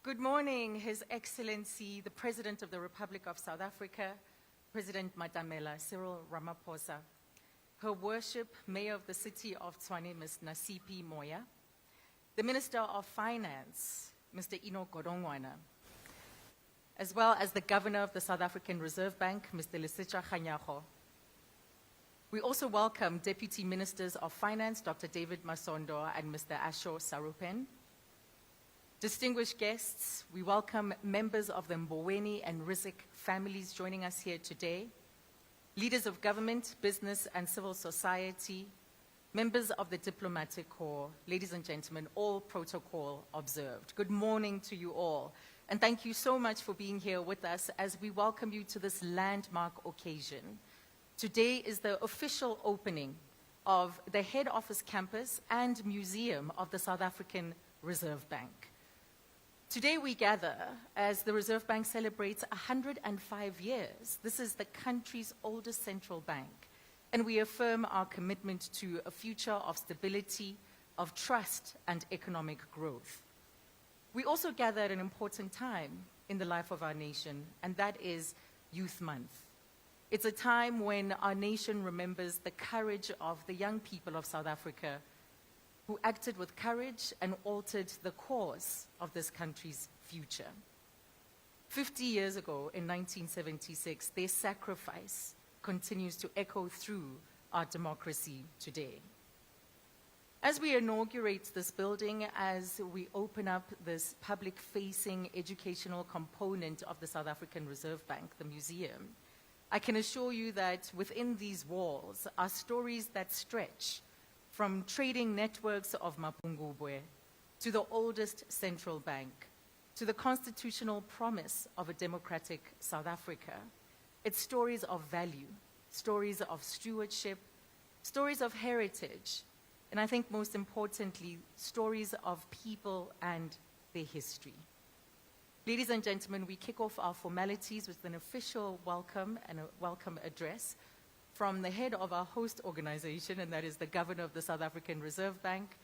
Good morning, His Excellency, the President of the Republic of South Africa, President Matamela, Cyril Ramaphosa, Her Worship, Mayor of the City of Tshwane, Ms. Nasipi Moya, the Minister of Finance, Mr. Enoch Godongwana, as well as the Governor of the South African Reserve Bank, Mr. Lesetja Kganyago. We also welcome Deputy Ministers of Finance, Dr. David Masondo and Mr. Asho Sarupen. Distinguished guests, we welcome members of the Mboweni and Rizik families joining us here today, leaders of government, business, and civil society, members of the diplomatic corps, ladies and gentlemen, all protocol observed. Good morning to you all, and thank you so much for being here with us as we welcome you to this landmark occasion. Today is the official opening of the head office campus and museum of the South African Reserve Bank. Today we gather as the Reserve Bank celebrates 105 years. This is the country's oldest central bank, and we affirm our commitment to a future of stability, of trust, and economic growth. We also gather at an important time in the life of our nation, and that is Youth Month. It's a time when our nation remembers the courage of the young people of South Africa who acted with courage and altered the course of this country's future. 50 years ago, in 1976, their sacrifice continues to echo through our democracy today. As we inaugurate this building, as we open up this public-facing educational component of the South African Reserve Bank, the museum, I can assure you that within these walls are stories that stretch from trading networks of Mapungubwe to the oldest central bank, to the constitutional promise of a democratic South Africa. It's stories of value, stories of stewardship, stories of heritage, and I think most importantly, stories of people and their history. Ladies and gentlemen, we kick off our formalities with an official welcome and a welcome address from the head of our host organization, and that is the Governor of the South African Reserve Bank,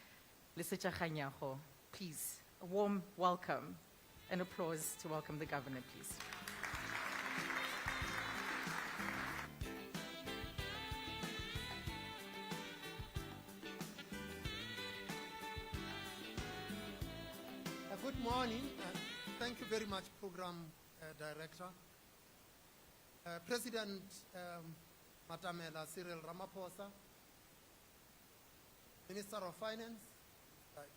Lesetja Kganyago. Please, a warm welcome and applause to welcome the Governor, please. Good morning. Thank you very much, Program Director. President Matamela, Cyril Ramaphosa, Minister of Finance,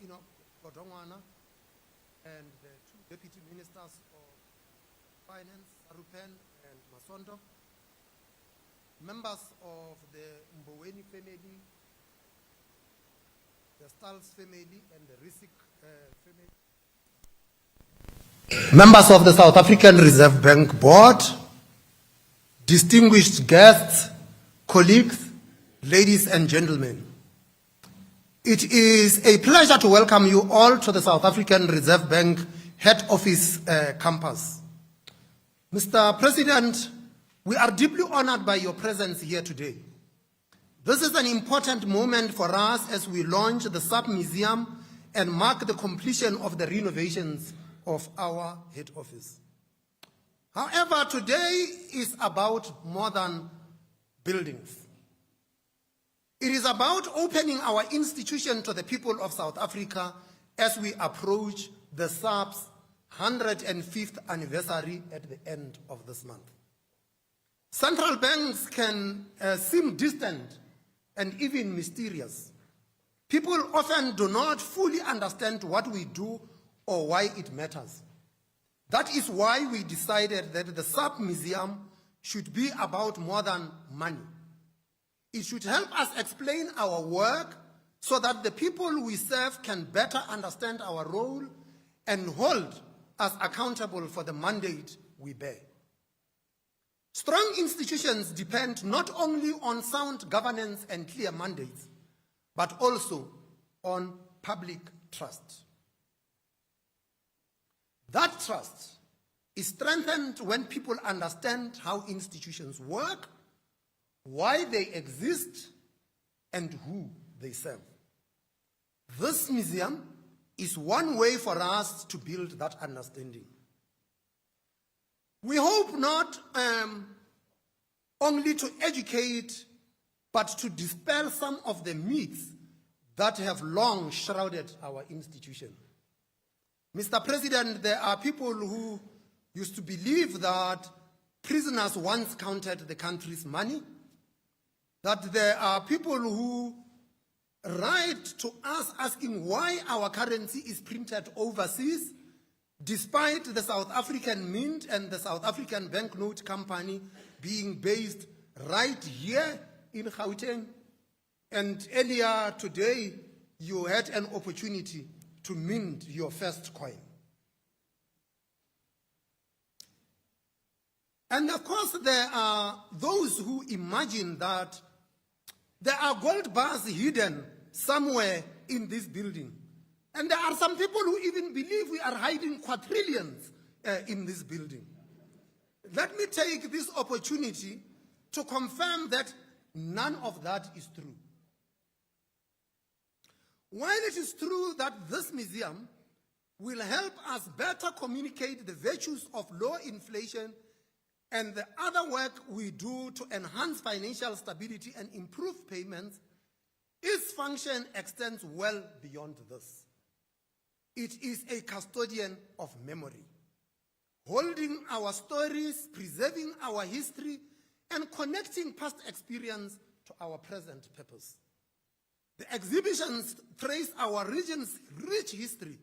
Enoch Godongwana, and the two Deputy Ministers of Finance, Sarupen and Masondo, members of the Mboweni family, the Stals family, and the Rizik family, members of the South African Reserve Bank Board, distinguished guests, colleagues, ladies and gentlemen. It is a pleasure to welcome you all to the South African Reserve Bank head office campus. Mr. President, we are deeply honored by your presence here today. This is an important moment for us as we launch the SARB Museum and mark the completion of the renovations of our head office. However, today is about more than buildings. It is about opening our institution to the people of South Africa as we approach the SARB's 105th anniversary at the end of this month. Central banks can seem distant and even mysterious. People often do not fully understand what we do or why it matters. That is why we decided that the SARB Museum should be about more than money. It should help us explain our work so that the people we serve can better understand our role and hold us accountable for the mandate we bear. Strong institutions depend not only on sound governance and clear mandates, but also on public trust. That trust is strengthened when people understand how institutions work, why they exist, and who they serve. This museum is one way for us to build that understanding. We hope not only to educate, but to dispel some of the myths that have long shrouded our institution. Mr. President, there are people who used to believe that prisoners once counted the country's money, that there are people who write to us asking why our currency is printed overseas, despite the South African Mint and the South African Banknote Company being based right here in Gauteng. And earlier today, you had an opportunity to mint your first coin. And of course, there are those who imagine that there are gold bars hidden somewhere in this building. And there are some people who even believe we are hiding quadrillions in this building. Let me take this opportunity to confirm that none of that is true. While it is true that this museum will help us better communicate the virtues of low inflation and the other work we do to enhance financial stability and improve payments, its function extends well beyond this. It is a custodian of memory, holding our stories, preserving our history, and connecting past experience to our present purpose. The exhibitions trace our region's rich history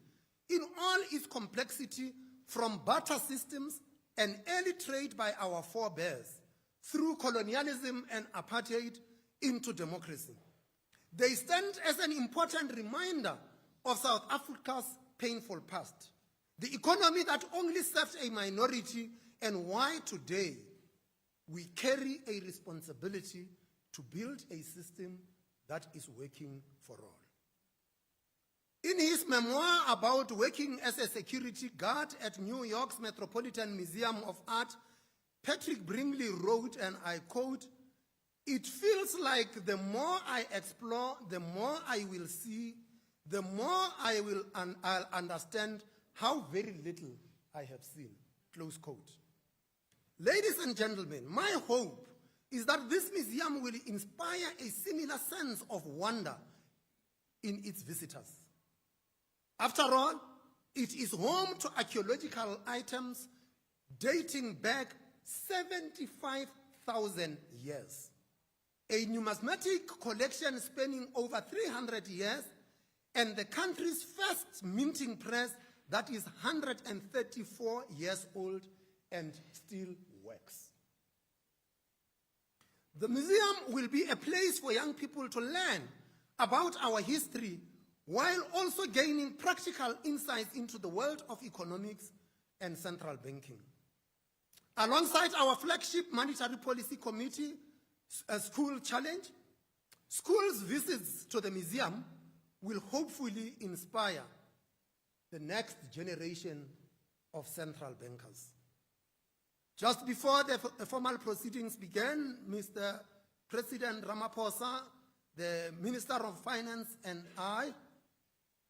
in all its complexity, from barter systems and early trade by our forebears, through colonialism and apartheid into democracy. They stand as an important reminder of South Africa's painful past, the economy that only served a minority, and why today we carry a responsibility to build a system that is working for all. In his memoir about working as a security guard at New York's Metropolitan Museum of Art, Patrick Bringley wrote, and I quote, "It feels like the more I explore, the more I will see, the more I'll understand how very little I have seen." Close quote. Ladies and gentlemen, my hope is that this museum will inspire a similar sense of wonder in its visitors. After all, it is home to archaeological items dating back 75,000 years, a numismatic collection spanning over 300 years, and the country's first minting press that is 134 years old and still works. The museum will be a place for young people to learn about our history while also gaining practical insights into the world of economics and central banking. Alongside our flagship Monetary Policy Committee, School Challenge, schools' visits to the museum will hopefully inspire the next generation of central bankers. Just before the formal proceedings began, Mr. President Ramaphosa, the Minister of Finance, and I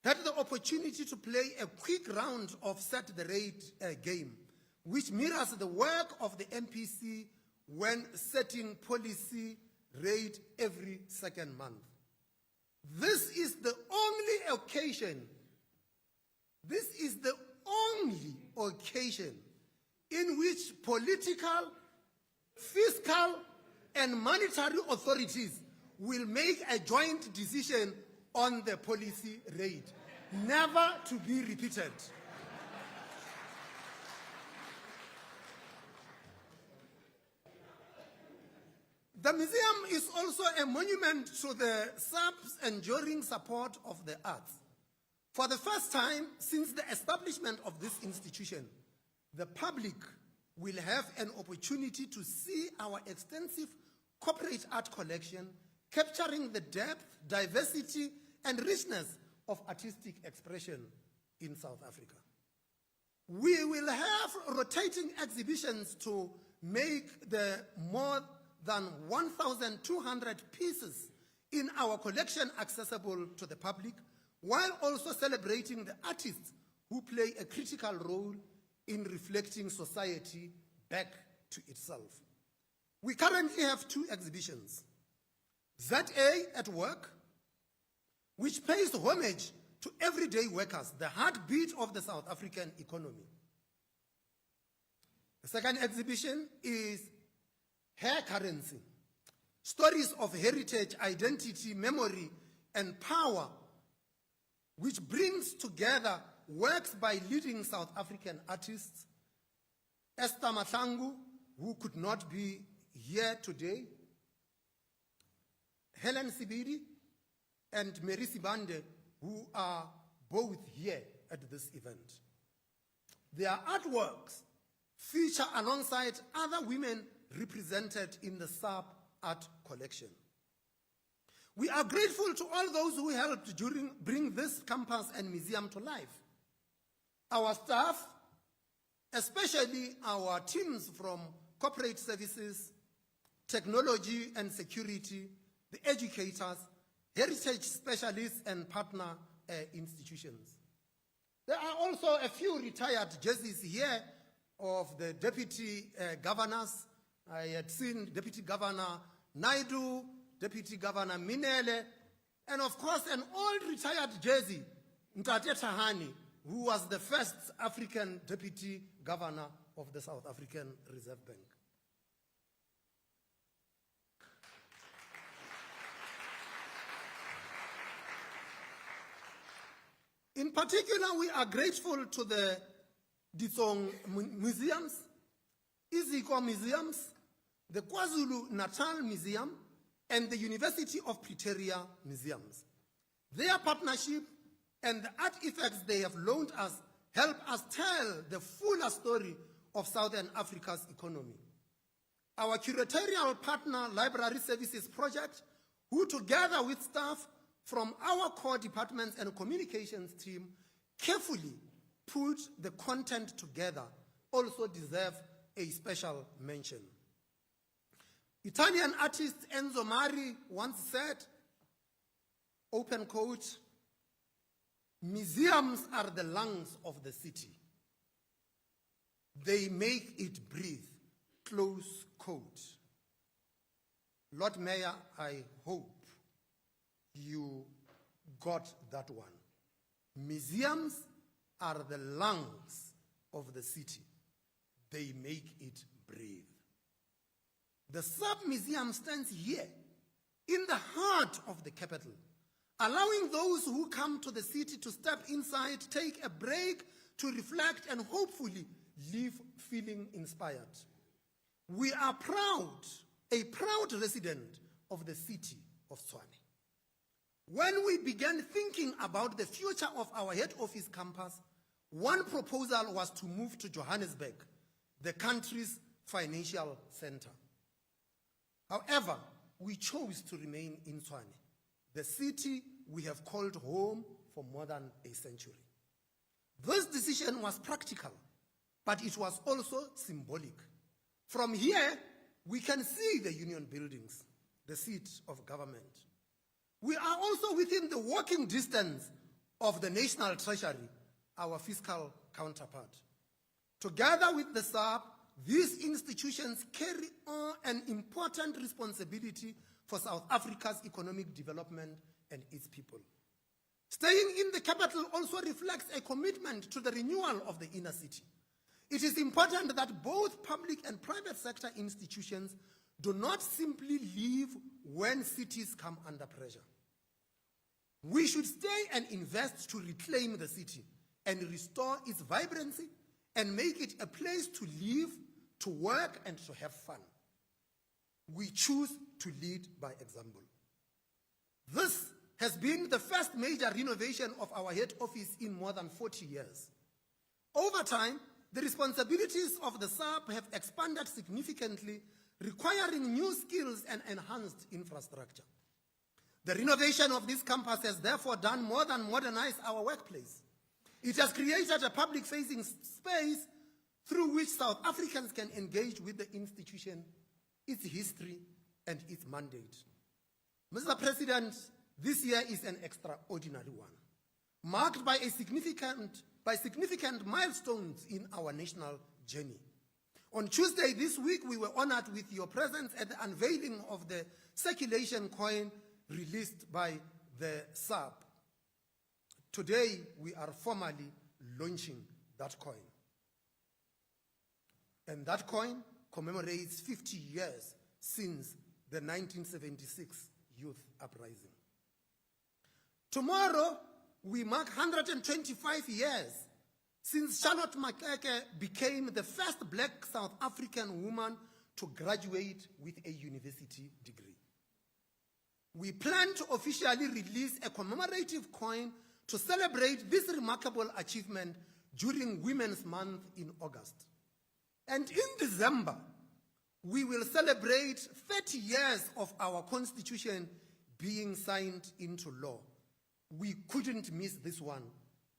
had the opportunity to play a quick round of Set the Rate game, which mirrors the work of the MPC when setting policy rate every second month. This is the only occasion in which political, fiscal, and monetary authorities will make a joint decision on the policy rate, never to be repeated. The museum is also a monument to the SARB's enduring support of the arts. For the first time since the establishment of this institution, the public will have an opportunity to see our extensive corporate art collection, capturing the depth, diversity, and richness of artistic expression in South Africa. We will have rotating exhibitions to make the more than 1,200 pieces in our collection accessible to the public, while also celebrating the artists who play a critical role in reflecting society back to itself. We currently have 2 exhibitions. ZA at Work, which pays homage to everyday workers, the heartbeat of the South African economy. The second exhibition is Hair Currency, stories of heritage, identity, memory, and power, which brings together works by leading South African artists, Esther Mahlangu, who could not be here today, Helen Sibidi, and Mary Sibande, who are both here at this event. Their artworks feature alongside other women represented in the SARB art collection. We are grateful to all those who helped bring this campus and museum to life. Our staff, especially our teams from corporate services, technology and security, the educators, heritage specialists, and partner institutions. There are also a few retired jerseys here of the deputy governors. I had seen Deputy Governor Naidu, Deputy Governor Minele, and of course an old retired jersey, Ntate Tahani, who was the first African Deputy Governor of the South African Reserve Bank. In particular, we are grateful to the Ditsong Museums, Iziko Museums, the KwaZulu-Natal Museum, and the University of Pretoria Museums. Their partnership and the artifacts they have loaned us help us tell the fuller story of Southern Africa's economy. Our curatorial partner, Library Services Project, who together with staff from our core departments and communications team carefully put the content together, also deserve a special mention. Italian artist Enzo Mari once said, open quote, "Museums are the lungs of the city. They make it breathe," close quote. Lord Mayor, I hope you got that one. Museums are the lungs of the city. They make it breathe. The SARB Museum stands here in the heart of the capital, allowing those who come to the city to step inside, take a break, to reflect, and hopefully leave feeling inspired. We are proud, a proud resident of the city of Tshwane. When we began thinking about the future of our head office campus, one proposal was to move to Johannesburg, the country's financial center. However, we chose to remain in Tshwane, the city we have called home for more than a century. This decision was practical, but it was also symbolic. From here, we can see the union buildings, the seat of government. We are also within the walking distance of the National Treasury, our fiscal counterpart. Together with the SARB, these institutions carry on an important responsibility for South Africa's economic development and its people. Staying in the capital also reflects a commitment to the renewal of the inner city. It is important that both public and private sector institutions do not simply leave when cities come under pressure. We should stay and invest to reclaim the city and restore its vibrancy and make it a place to live, to work, and to have fun. We choose to lead by example. This has been the first major renovation of our head office in more than 40 years. Over time, the responsibilities of the SARB have expanded significantly, requiring new skills and enhanced infrastructure. The renovation of this campus has therefore done more than modernize our workplace. It has created a public-facing space through which South Africans can engage with the institution, its history, and its mandate. Mr. President, this year is an extraordinary one. marked by significant milestones in our national journey. On Tuesday this week, we were honored with your presence at the unveiling of the circulation coin released by the SARB. Today, we are formally launching that coin. And that coin commemorates 50 years since the 1976 youth uprising. Tomorrow, we mark 125 years since Charlotte Maxeke became the first black South African woman to graduate with a university degree. We plan to officially release a commemorative coin to celebrate this remarkable achievement during Women's Month in August. And in December, we will celebrate 30 years of our Constitution being signed into law. We couldn't miss this one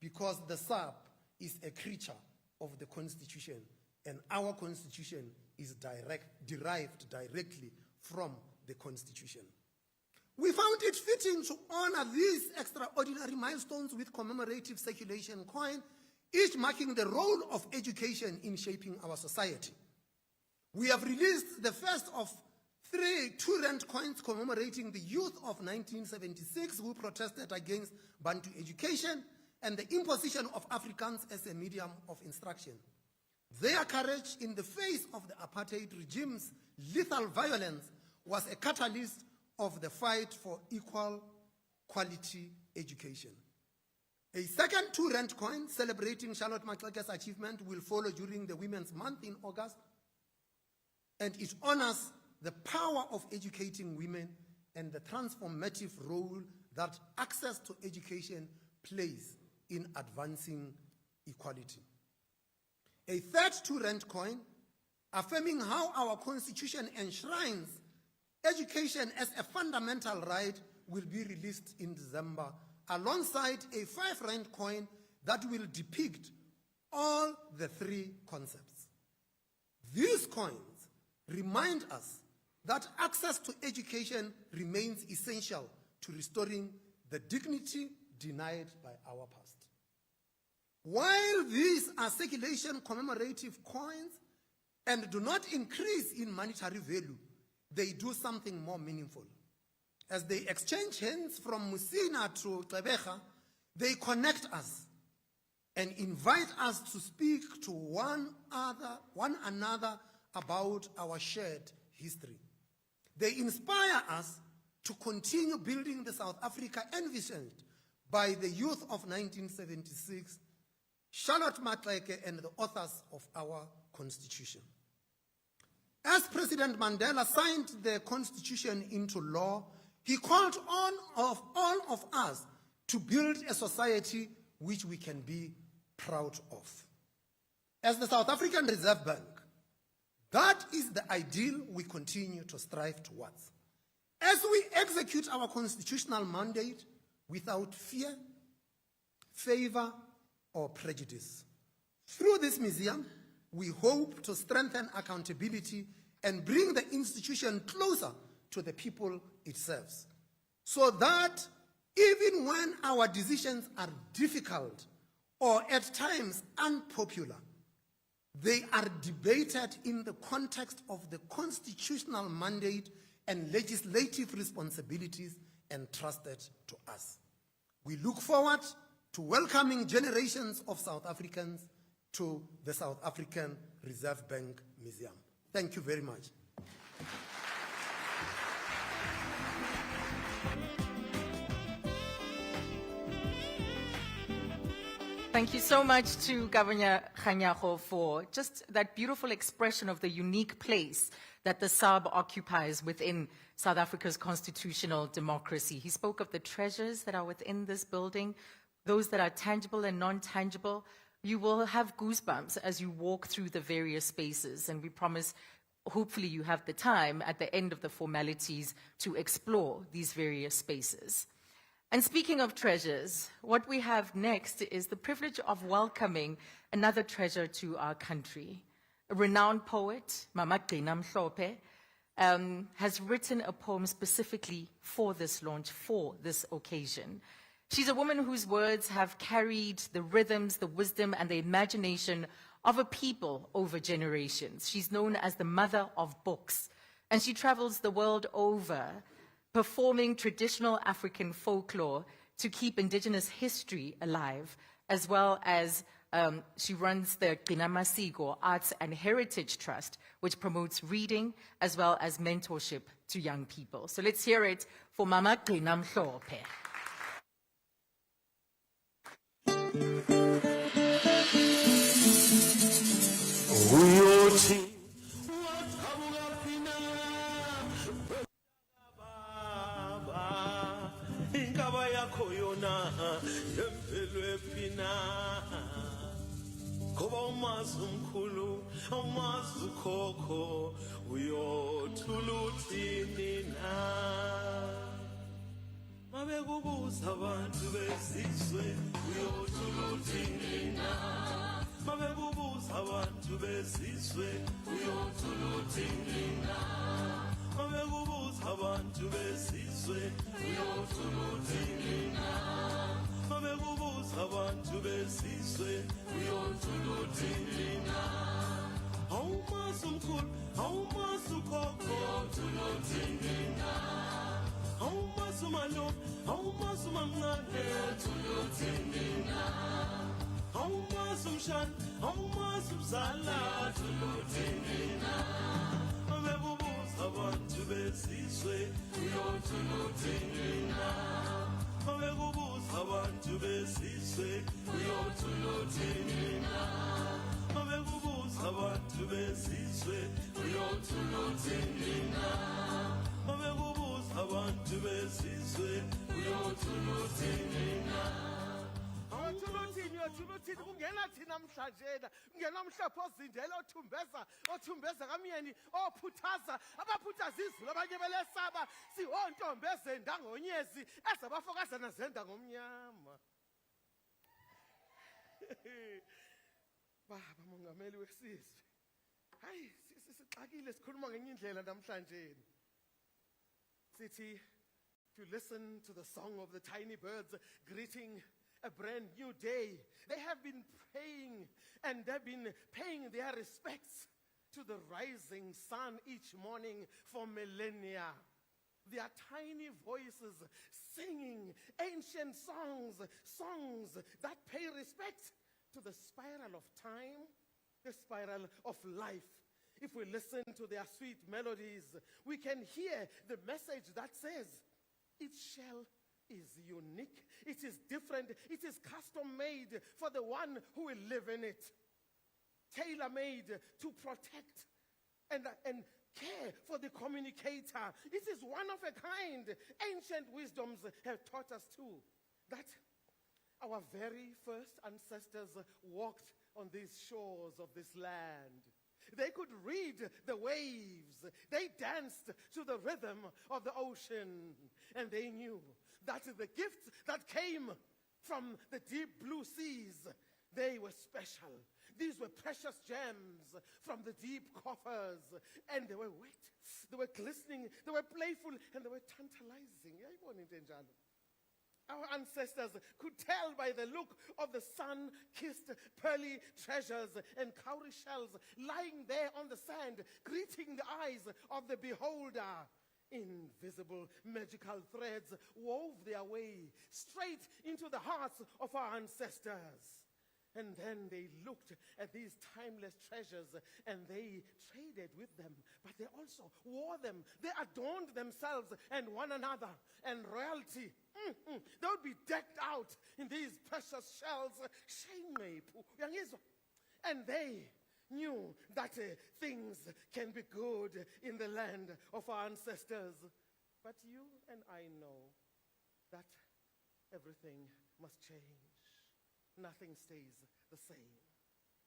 because the SARB is a creature of the Constitution, and our Constitution is derived directly from the Constitution. We found it fitting to honor these extraordinary milestones with commemorative circulation coin, each marking the role of education in shaping our society. We have released the first of 3 2-rand coins commemorating the youth of 1976 who protested against Bantu education and the imposition of Afrikaans as a medium of instruction. Their courage in the face of the apartheid regime's lethal violence was a catalyst of the fight for equal quality education. A second 2-rand coin celebrating Charlotte Maxeke's achievement will follow during the Women's Month in August, and it honors the power of educating women and the transformative role that access to education plays in advancing equality. A third 2-rand coin, affirming how our Constitution enshrines education as a fundamental right, will be released in December, alongside a 5-rand coin that will depict all the 3 concepts. These coins remind us that access to education remains essential to restoring the dignity denied by our past. While these are circulation commemorative coins and do not increase in monetary value, they do something more meaningful. As they exchange hands from Musina to Gqeberha, they connect us and invite us to speak to one another about our shared history. They inspire us to continue building the South Africa envisioned by the youth of 1976, Charlotte Maxeke, and the authors of our Constitution. As President Mandela signed the Constitution into law, he called on all of us to build a society which we can be proud of. As the South African Reserve Bank, that is the ideal we continue to strive towards. As we execute our constitutional mandate without fear, favor, or prejudice. Through this museum, we hope to strengthen accountability and bring the institution closer to the people it serves, so that even when our decisions are difficult or at times unpopular, they are debated in the context of the constitutional mandate and legislative responsibilities entrusted to us. We look forward to welcoming generations of South Africans to the South African Reserve Bank Museum. Thank you very much. Thank you so much to Governor Kganyago for just that beautiful expression of the unique place that the SARB occupies within South Africa's constitutional democracy. He spoke of the treasures that are within this building, those that are tangible and non-tangible. You will have goosebumps as you walk through the various spaces, and we promise hopefully you have the time at the end of the formalities to explore these various spaces. And speaking of treasures, what we have next is the privilege of welcoming another treasure to our country. A renowned poet, Mama Gqina Mhlophe, has written a poem specifically for this launch, for this occasion. She's a woman whose words have carried the rhythms, the wisdom, and the imagination of a people over generations. She's known as the mother of books, and she travels the world over performing traditional African folklore to keep indigenous history alive, as well as she runs the Kganyago Arts and Heritage Trust, which promotes reading as well as mentorship to young people. So let's hear it for Mama Kganyago. Ngoba umazi umkhulu umazi ukhokho uyothula uthini na mabe kubuza abantu besizwe uyothula uthini na mabe kubuza abantu besizwe uyothula uthini na mabe kubuza abantu besizwe uyothula uthini na mabe kubuza abantu besizwe uyothula uthini na awumazi umkhulu awumazi ukhokho uyothula uthini na awumazi umalume awumazi umamncane uyothula uthini na awumazi umshana awumazi umzala uyothula uthini na mabe kubuza abantu besizwe uyothula uthini na mabe kubuza abantu besizwe uyothula uthini na mabe kubuza abantu besizwe uyothula uthini na mabe kubuza abantu besizwe uyothula uthini na uyothuluthini kungena thina namhlanje kungena umhlophe ozindela othumbeza kamyeni ophuthaza abaphuthaza izulu abanye belesaba sihontombe ezenda ngonyezi ezabafokazana zenda ngomnyama. Baba mongameli wesizwe, hayi sixakile sikhuluma ngenye indlela namhlanje. Sithi to listen to the song of the tiny birds greeting a brand new day. They have been praying and they've been paying their respects to the rising sun each morning for millennia. Their tiny voices singing ancient songs that pay respect to the spiral of time, the spiral of life. If we listen to their sweet melodies, we can hear the message that says, each shell is unique, it is different, it is custom-made for the one who will live in it. Tailor-made to protect and care for the communicator. It is one of a kind. Ancient wisdoms have taught us too that our very first ancestors walked on these shores of this land. They could read the waves. They danced to the rhythm of the ocean. And they knew that the gifts that came from the deep blue seas, they were special. These were precious gems from the deep coffers. And they were wet, they were glistening, they were playful, and they were tantalizing. Our ancestors could tell by the look of the sun-kissed pearly treasures and cowrie shells lying there on the sand, greeting the eyes of the beholder. Invisible magical threads wove their way straight into the hearts of our ancestors. And then they looked at these timeless treasures and they traded with them, but they also wore them. They adorned themselves and one another. And royalty, they would be decked out in these precious shells. And they knew that things can be good in the land of our ancestors. But you and I know that everything must change. Nothing stays the same.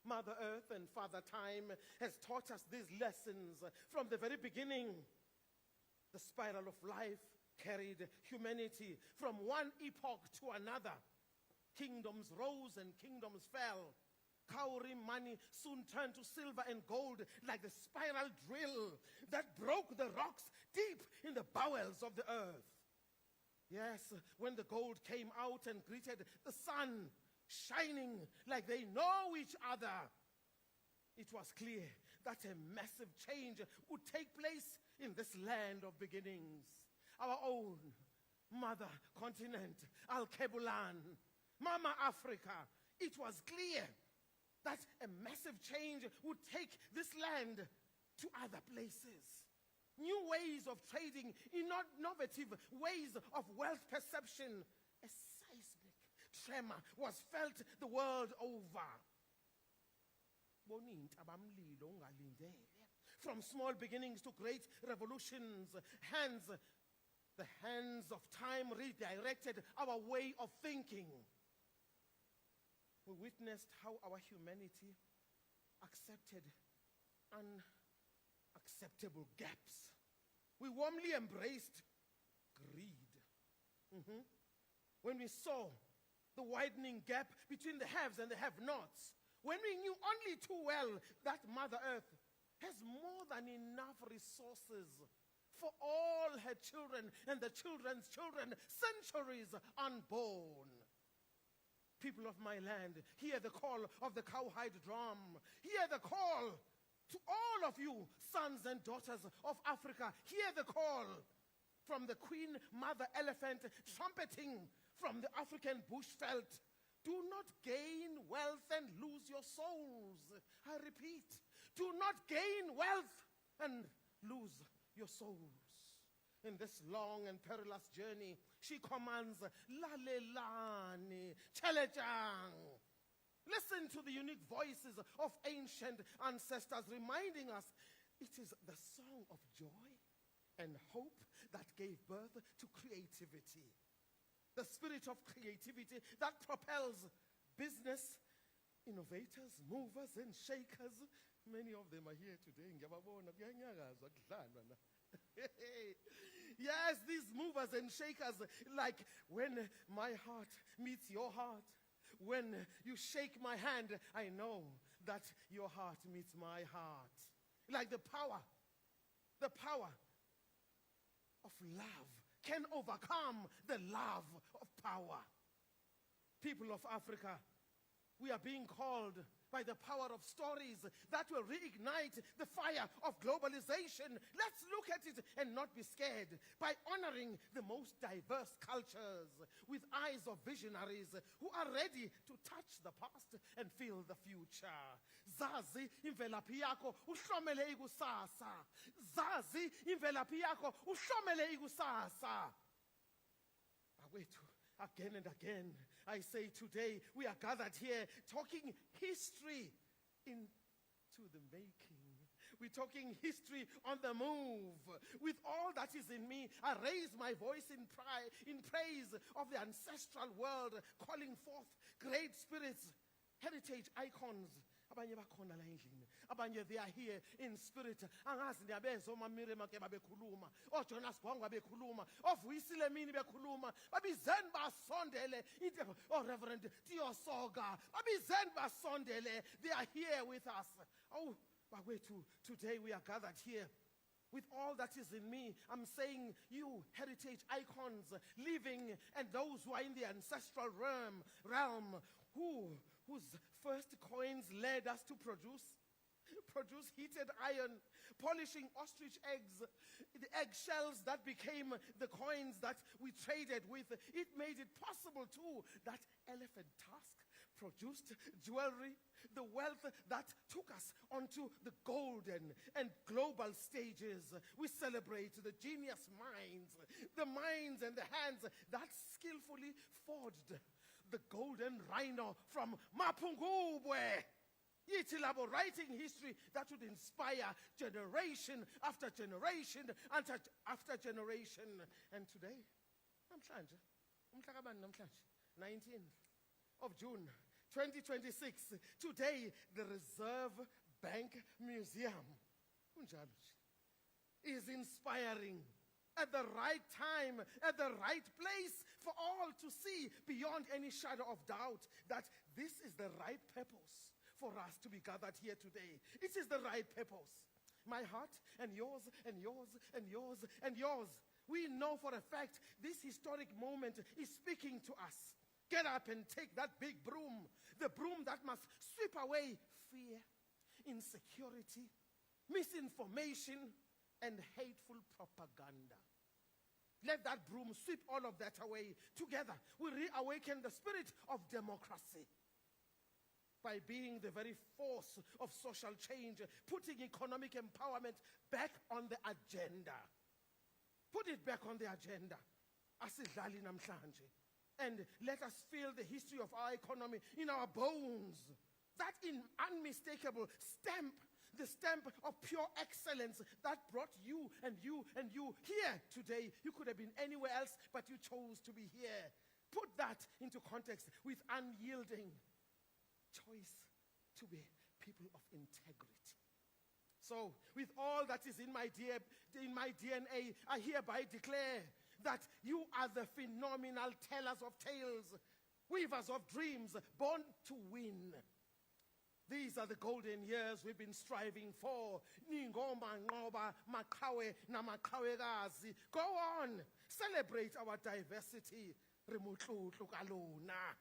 Mother Earth and Father Time has taught us these lessons from the very beginning. The spiral of life carried humanity from one epoch to another. Kingdoms rose and kingdoms fell. Cowrie money soon turned to silver and gold like the spiral drill that broke the rocks deep in the bowels of the earth. Yes, when the gold came out and greeted the sun, shining like they know each other, it was clear that a massive change would take place in this land of beginnings. Our own mother continent, Al-Kebulan, Mama Africa. It was clear that a massive change would take this land to other places. New ways of trading, innovative ways of wealth perception. A seismic tremor was felt the world over. From small beginnings to great revolutions, the hands of time redirected our way of thinking. We witnessed how our humanity accepted unacceptable gaps. We warmly embraced greed. When we saw the widening gap between the haves and the have-nots, when we knew only too well that Mother Earth has more than enough resources for all her children and the children's children, centuries unborn. People of my land, hear the call of the cowhide drum. Hear the call to all of you, sons and daughters of Africa. Hear the call from the Queen Mother Elephant trumpeting from the African bushveld. Do not gain wealth and lose your souls. I repeat, do not gain wealth and lose your souls. In this long and perilous journey, she commands, Lalelani, Chelejang. Listen to the unique voices of ancient ancestors reminding us it is the song of joy and hope that gave birth to creativity. The spirit of creativity that propels business, innovators, movers, and shakers. Many of them are here today. Yes, these movers and shakers, like when my heart meets your heart. When you shake my hand, I know that your heart meets my heart. Like the power of love can overcome the love of power. People of Africa, we are being called by the power of stories that will reignite the fire of globalization. Let's look at it and not be scared by honoring the most diverse cultures with eyes of visionaries who are ready to touch the past and feel the future. Zazi imvelaphi yakho uhlomele ikusasa. Zazi imvelaphi yakho uhlomele ikusasa. Awethu, again and again, I say today we are gathered here talking history into the making. We're talking history on the move. With all that is in me, I raise my voice in praise of the ancestral world, calling forth great spirits, heritage icons. Abanye bakhona la endlini. Abanye they are here in spirit. Angazi ndiyabezwa oMamire make babekhuluma, oJonas Gwangwa bekhuluma, oVuyisile Mini bekhuluma. Babizeni basondele into Reverend Theo Soga. Babizeni basondele. They are here with us. Oh, bakwethu, today we are gathered here. With all that is in me, I'm saying you heritage icons living and those who are in the ancestral realm whose first coins led us to produce heated iron, polishing ostrich eggs, the eggshells that became the coins that we traded with. It made it possible too that elephant tusk produced jewelry, the wealth that took us onto the golden and global stages. We celebrate the genius minds, the minds and the hands that skillfully forged the golden rhino from Mapungubwe. Yitilabo, writing history that would inspire generation after generation after generation. And today, 19th of June 2026, today the Reserve Bank Museum is inspiring at the right time, at the right place for all to see beyond any shadow of doubt that this is the right purpose for us to be gathered here today. It is the right purpose. My heart and yours and yours and yours and yours We know for a fact this historic moment is speaking to us. Get up and take that big broom, the broom that must sweep away fear, insecurity, misinformation, and hateful propaganda. Let that broom sweep all of that away. Together, we reawaken the spirit of democracy by being the very force of social change, putting economic empowerment back on the agenda. Put it back on the agenda. Asidlali namhlanje. And let us feel the history of our economy in our bones. That unmistakable stamp, the stamp of pure excellence that brought you and you and you here today. You could have been anywhere else, but you chose to be here. Put that into context with unyielding choice to be people of integrity. So, with all that is in my DNA, I hereby declare that you are the phenomenal tellers of tales, weavers of dreams, born to win. These are the golden years we've been striving for. Ningoma, ngoba, makawe, na makawekazi. Go on, celebrate our diversity. Remutlutlu kaluna.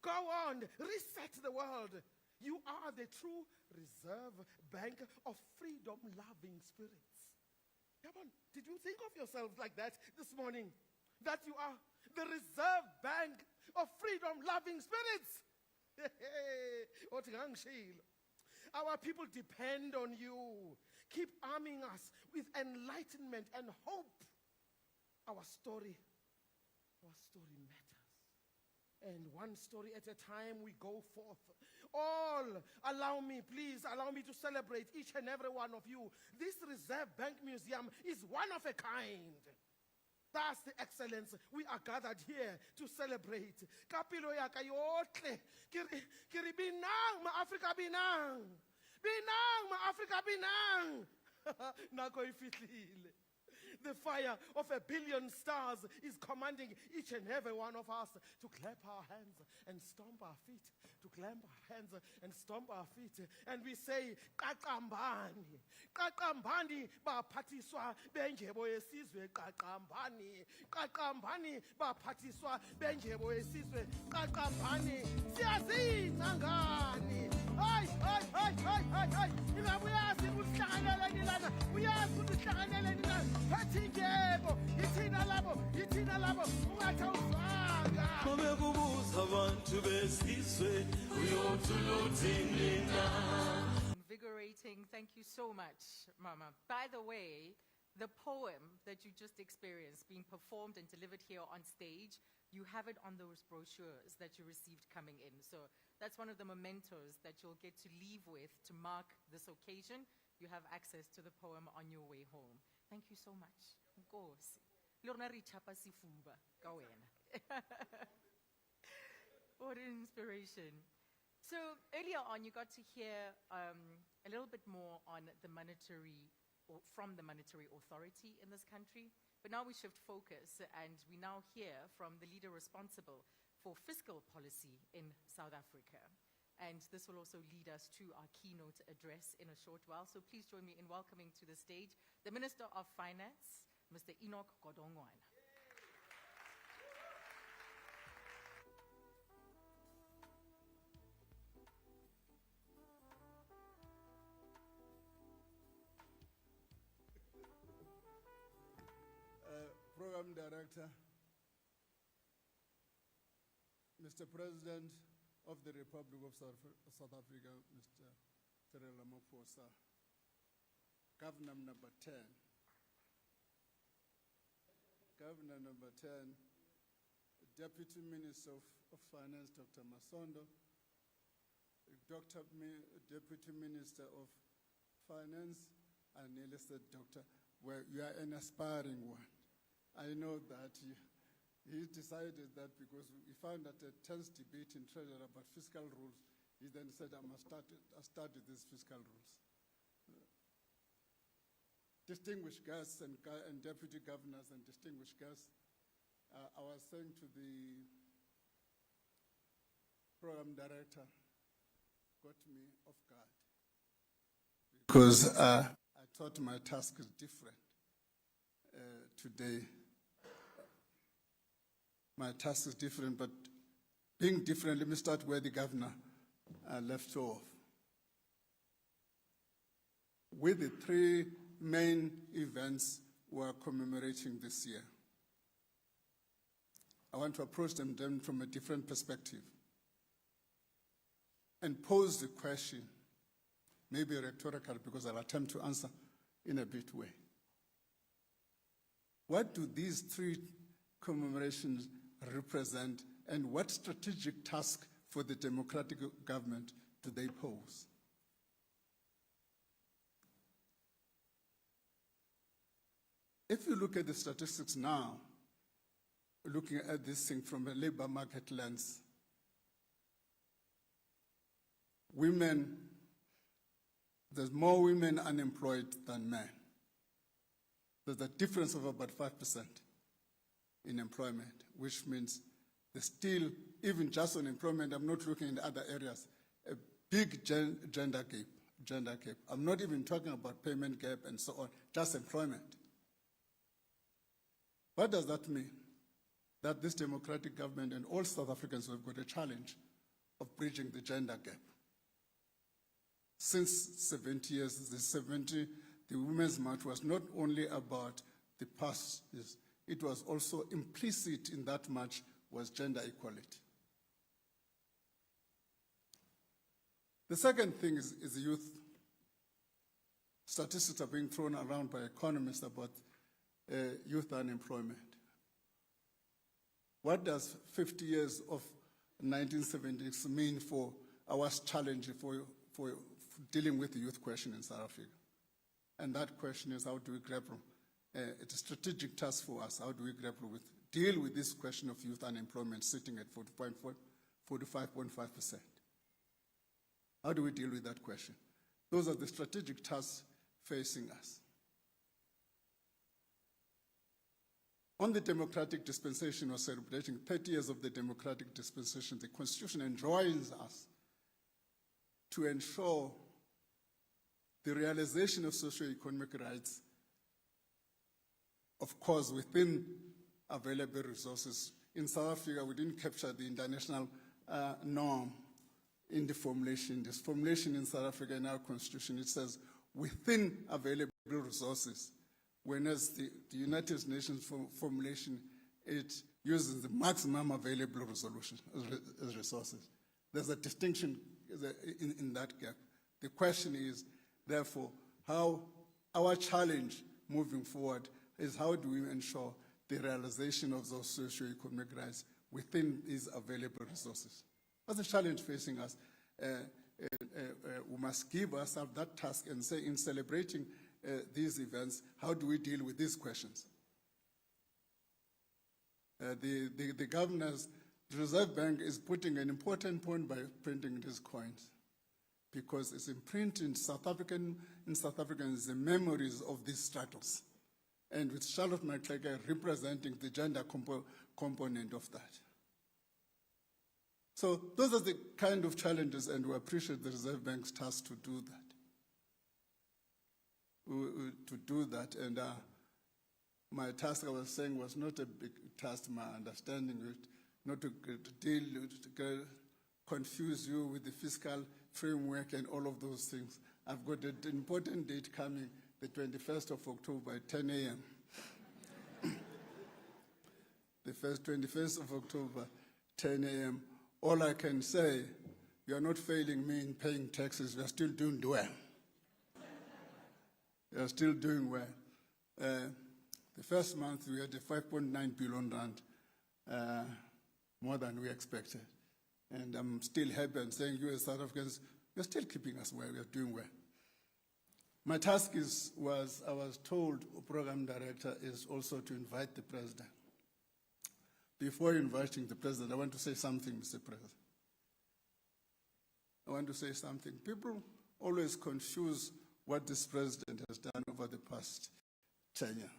Go on, reset the world. You are the true reserve bank of freedom-loving spirits. Come on, did you think of yourselves like that this morning? That you are the reserve bank of freedom-loving spirits? Our people depend on you. Keep arming us with enlightenment and hope. Our story matters. And one story at a time we go forth. Please allow me to celebrate each and every one of you. This Reserve Bank Museum is one of a kind. That's the excellence we are gathered here to celebrate. Kapilo ya kayotle. Kiri binang ma Africa binang. Binang ma Africa binang. Nako ifitlile. The fire of 1 billion stars is commanding each and every one of us to clap our hands and stomp our feet. To clap our hands and stomp our feet. And we say, Kakambani. Kakambani baphathiswa benjebo yesizwe Kakambani. Kakambani baphathiswa benjebo yesizwe Kakambani. Siyazinga ngani. Ay. Ingabuyazi ukuhlanganela nilana. Uyazi ukuhlanganela nilana. Invigorating. Thank you so much, Mama. By the way, the poem that you just experienced being performed and delivered here on stage, you have it on those brochures that you received coming in. So that's one of the mementos that you'll get to leave with to mark this occasion. You have access to the poem on your way home. Thank you so much. Nkosi. Lorna re chapa sifuba ka wena. What an inspiration. So earlier on, you got to hear a little bit more on the monetary, or from the monetary authority in this country. But now we shift focus, and we now hear from the leader responsible for fiscal policy in South Africa. And this will also lead us to our keynote address in a short while. So please join me in welcoming to the stage the Minister of Finance, Mr. Enoch Godongwana. Program Director, Mr. President of the Republic of South Africa, Mr. Cyril Ramaphosa, Governor number 10, Governor number 10, Deputy Minister of Finance, Dr. Masondo, Deputy Minister of Finance, and nearly said, Doctor, well, you are an aspiring one. I know that he decided that because he found that a tense debate in Treasury about fiscal rules, he then said, I must start with these fiscal rules. Distinguished guests and deputy governors and distinguished guests, I was saying to the program director, got me off guard. Because I thought my task is different today. My task is different, but being different, let me start where the governor left off. With the three main events we are commemorating this year, I want to approach them from a different perspective and pose the question, maybe rhetorical, because I'll attempt to answer in a bit way. What do these three commemorations represent, and what strategic task for the democratic government do they pose? If you look at the statistics now, looking at this thing from a labor market lens, women, there's more women unemployed than men. There's a difference of about 5% in employment, which means there's still, even just on employment, I'm not looking in other areas, a big gender gap. I'm not even talking about payment gap and so on, just employment. What does that mean? That this democratic government and all South Africans have got a challenge of bridging the gender gap. Since 70 years, the Women's March was not only about the past years, it was also implicit in that march was gender equality. The second thing is youth. Statistics are being thrown around by economists about youth unemployment. What does 50 years of 1970s mean for our challenge for dealing with the youth question in South Africa? And that question is, how do we grapple? It's a strategic task for us. How do we deal with this question of youth unemployment sitting at 45.5%? How do we deal with that question? Those are the strategic tasks facing us. On the democratic dispensation, we're celebrating 30 years of the democratic dispensation. The Constitution enjoins us to ensure the realization of socio-economic rights, of course, within available resources. In South Africa, we didn't capture the international norm in the formulation. This formulation in South Africa, in our Constitution, it says within available resources, whereas the United Nations formulation, it uses the maximum available resources. There's a distinction in that gap. The question is, therefore, how our challenge moving forward is how do we ensure the realization of those socio-economic rights within these available resources? That's the challenge facing us. We must give ourselves that task and say, in celebrating these events, how do we deal with these questions? The governors, the Reserve Bank is putting an important point by printing these coins, because it's imprinted in South Africans the memories of these struggles, and with Charlotte McClegger representing the gender component of that. So those are the kind of challenges, and we appreciate the Reserve Bank's task to do that. And my task, I was saying, was not a big task, my understanding it, not to confuse you with the fiscal framework and all of those things. I've got an important date coming, the 21st of October at 10 a.m. The 21st of October, 10 a.m. All I can say, you are not failing me in paying taxes. We are still doing well. We are still doing well. The first month, we had a 5.9 billion rand, more than we expected. And I'm still happy and saying, you as South Africans, you're still keeping us well. We are doing well. My task I was told, program director, is also to invite the president. Before inviting the president, I want to say something, Mr. President. I want to say something. People always confuse what this president has done over the past tenure.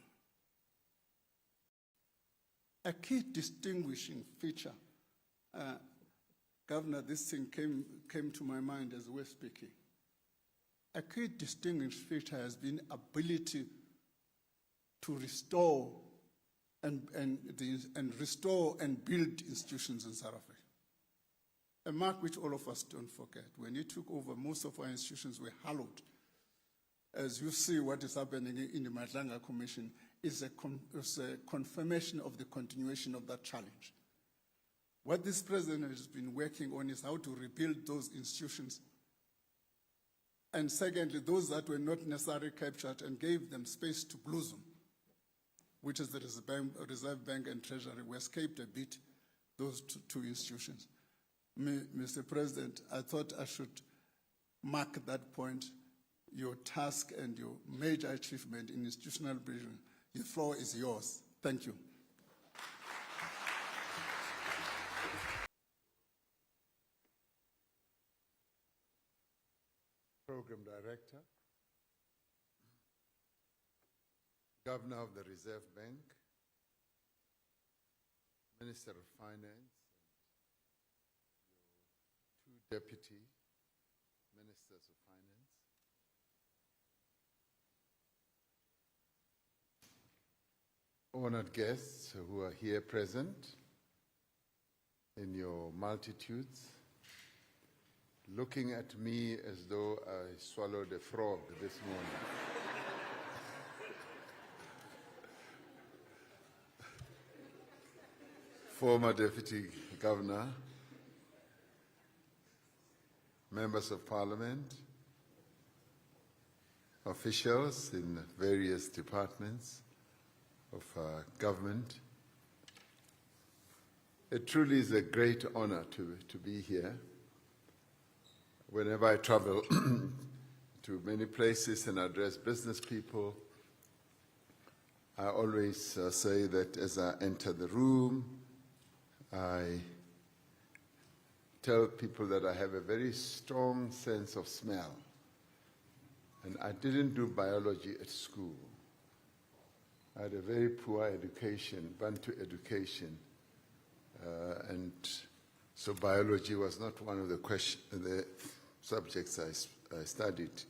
A key distinguishing feature, Governor, this thing came to my mind as we're speaking. A key distinguishing feature has been ability to restore and restore and build institutions in South Africa. A mark which all of us don't forget. When he took over, most of our institutions were hallowed. As you see what is happening in the Madlanga Commission is a confirmation of the continuation of that challenge. What this president has been working on is how to rebuild those institutions. And secondly, those that were not necessarily captured and gave them space to blossom, which is the Reserve Bank and Treasury, we escaped a bit those two institutions. Mr. President, I thought I should mark that point, your task and your major achievement in institutional building. The floor is yours. Thank you. Program Director, Governor of the Reserve Bank, Minister of Finance, and your two deputy ministers of finance, honored guests who are here present in your multitudes, looking at me as though I swallowed a frog this morning. Former Deputy Governor, members of Parliament, officials in various departments of government. It truly is a great honor to be here. Whenever I travel to many places and address business people, I always say that as I enter the room, I tell people that I have a very strong sense of smell. And I didn't do biology at school. I had a very poor education, Bantu education, and so biology was not one of the subjects I studied.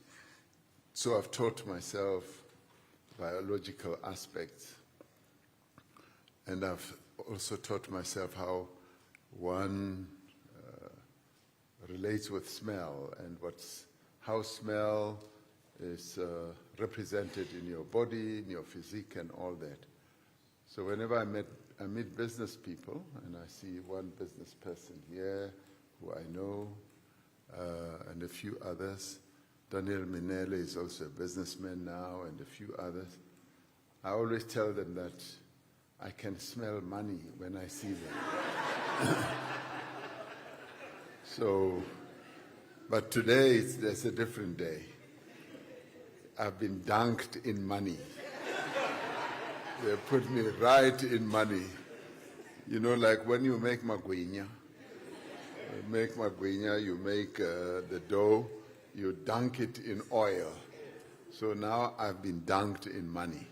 So I've taught myself biological aspects, and I've also taught myself how one relates with smell and how smell is represented in your body, in your physique, and all that. So whenever I meet business people, and I see one business person here who I know, and a few others. Daniel Minele is also a businessman now, and a few others. I always tell them that I can smell money when I see them. So, but today there's a different day. I've been dunked in money. They put me right in money. You know, like when you make magwinya, you make the dough, you dunk it in oil. So now I've been dunked in money.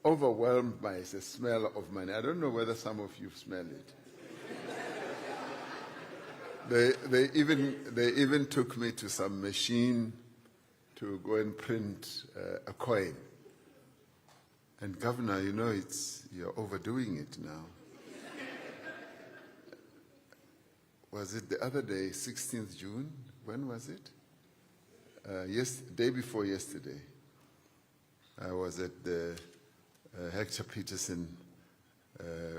Overwhelmed by the smell of money. I don't know whether some of you smell it. They even took me to some machine to go and print a coin. And Governor, you know, you're overdoing it now. Was it the other day, 16th June? When was it? Day before yesterday. I was at the Hector Peterson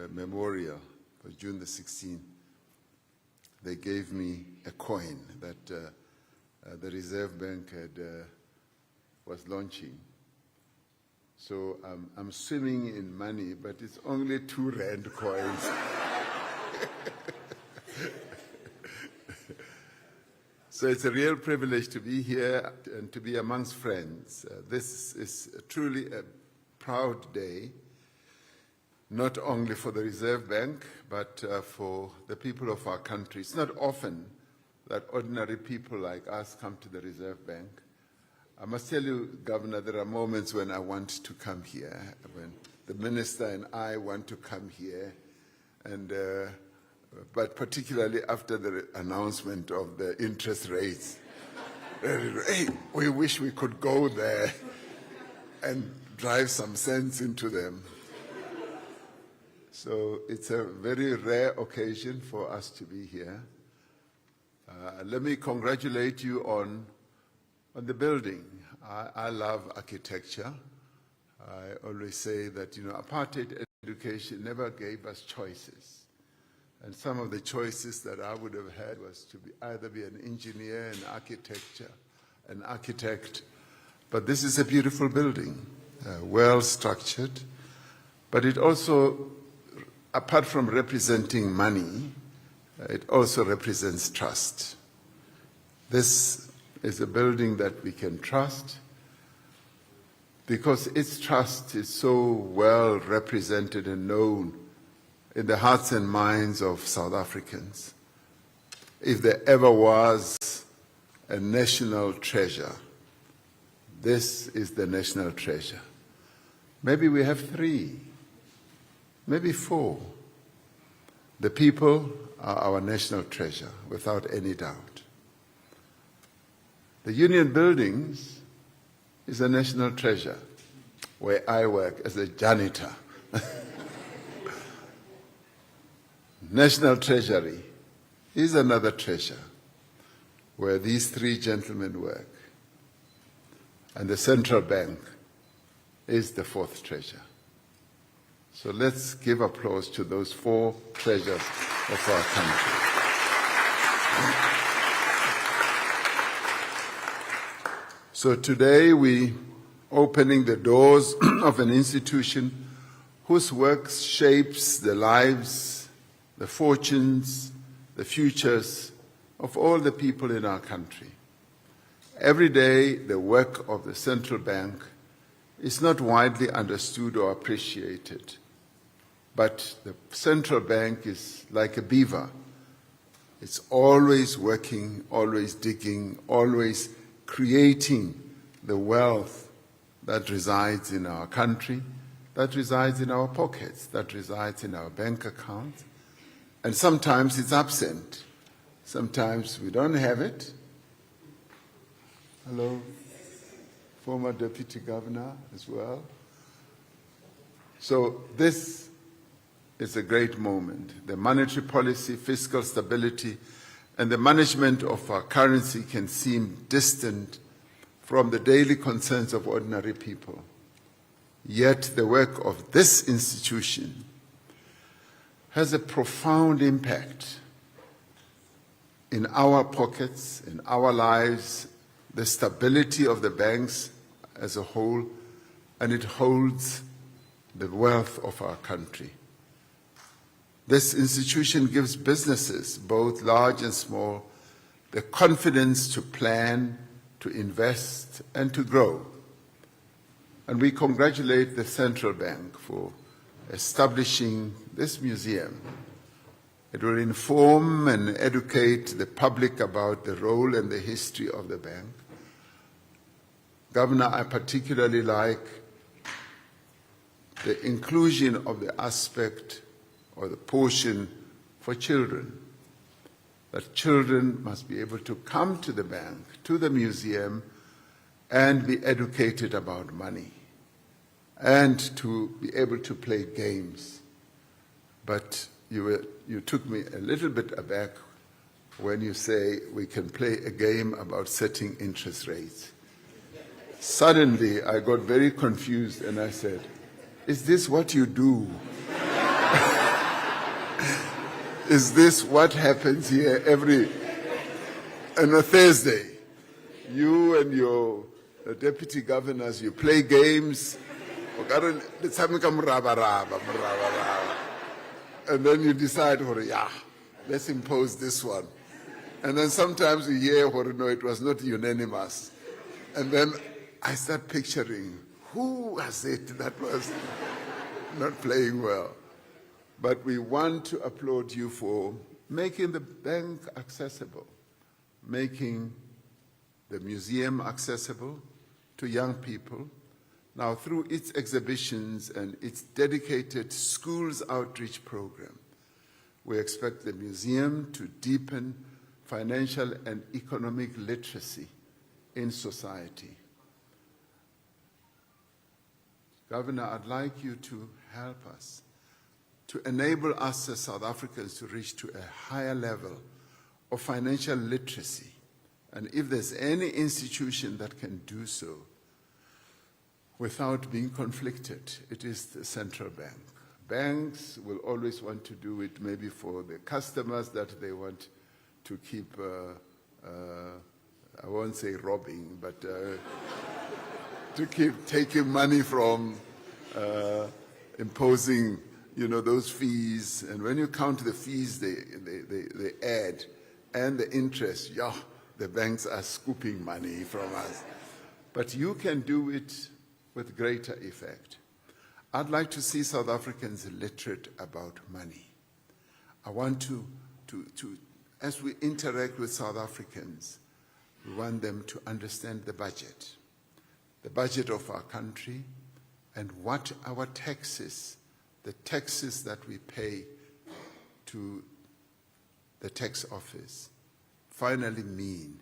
Memorial for June the 16th. They gave me a coin that the Reserve Bank was launching. So I'm swimming in money, but it's only 2 rand coins. So it's a real privilege to be here and to be amongst friends. This is truly a proud day, not only for the Reserve Bank, but for the people of our country. It's not often that ordinary people like us come to the Reserve Bank. I must tell you, Governor, there are moments when I want to come here, when the minister and I want to come here, and but particularly after the announcement of the interest rates. Hey, we wish we could go there and drive some sense into them. So it's a very rare occasion for us to be here. Let me congratulate you on the building. I love architecture. I always say that, apartheid education never gave us choices. And some of the choices that I would have had was to either be an engineer, an architect. But this is a beautiful building, well structured. But it also, apart from representing money, it also represents trust. This is a building that we can trust because its trust is so well represented and known in the hearts and minds of South Africans. If there ever was a national treasure, this is the national treasure. Maybe we have 3, maybe 4. The people are our national treasure, without any doubt. The Union Buildings is a national treasure, where I work as a janitor. National Treasury is another treasure, where these 3 gentlemen work. And the Central Bank is the 4th treasure. So let's give applause to those 4 treasures of our country. So today we opening the doors of an institution whose work shapes the lives, the fortunes, the futures of all the people in our country. Every day, the work of the central bank is not widely understood or appreciated. But the central bank is like a beaver. It's always working, always digging, always creating the wealth that resides in our country, that resides in our pockets, that resides in our bank accounts. And sometimes it's absent. Sometimes we don't have it. Hello, former Deputy Governor as well. So this is a great moment. The monetary policy, fiscal stability, and the management of our currency can seem distant from the daily concerns of ordinary people. Yet the work of this institution has a profound impact in our pockets, in our lives, the stability of the banks as a whole, and it holds the wealth of our country. This institution gives businesses, both large and small, the confidence to plan, to invest, and to grow. And we congratulate the Central Bank for establishing this museum. It will inform and educate the public about the role and the history of the bank. Governor, I particularly like the inclusion of the aspect or the portion for children, that children must be able to come to the bank, to the museum, and be educated about money, and to be able to play games. But you took me a little bit aback when you say we can play a game about setting interest rates. Suddenly, I got very confused and I said, is this what you do? Is this what happens here on a Thursday? You and your deputy governors, you play games, and then you decide, let's impose this one. And then sometimes you hear, no, it was not unanimous. And then I start picturing, who was it that was not playing well? But we want to applaud you for making the bank accessible, making the museum accessible to young people. Now, through its exhibitions and its dedicated schools outreach program, we expect the museum to deepen financial and economic literacy in society. Governor, I'd like you to help us to enable us as South Africans to reach to a higher level of financial literacy. And if there's any institution that can do so without being conflicted, it is the central bank. Banks will always want to do it maybe for the customers that they want to keep, I won't say robbing, but to keep taking money from, imposing, those fees. And when you count the fees they add and the interest, the banks are scooping money from us. But you can do it with greater effect. I'd like to see South Africans literate about money. I want to as we interact with South Africans, we want them to understand the budget of our country, and what our taxes, the taxes that we pay to the tax office, finally mean,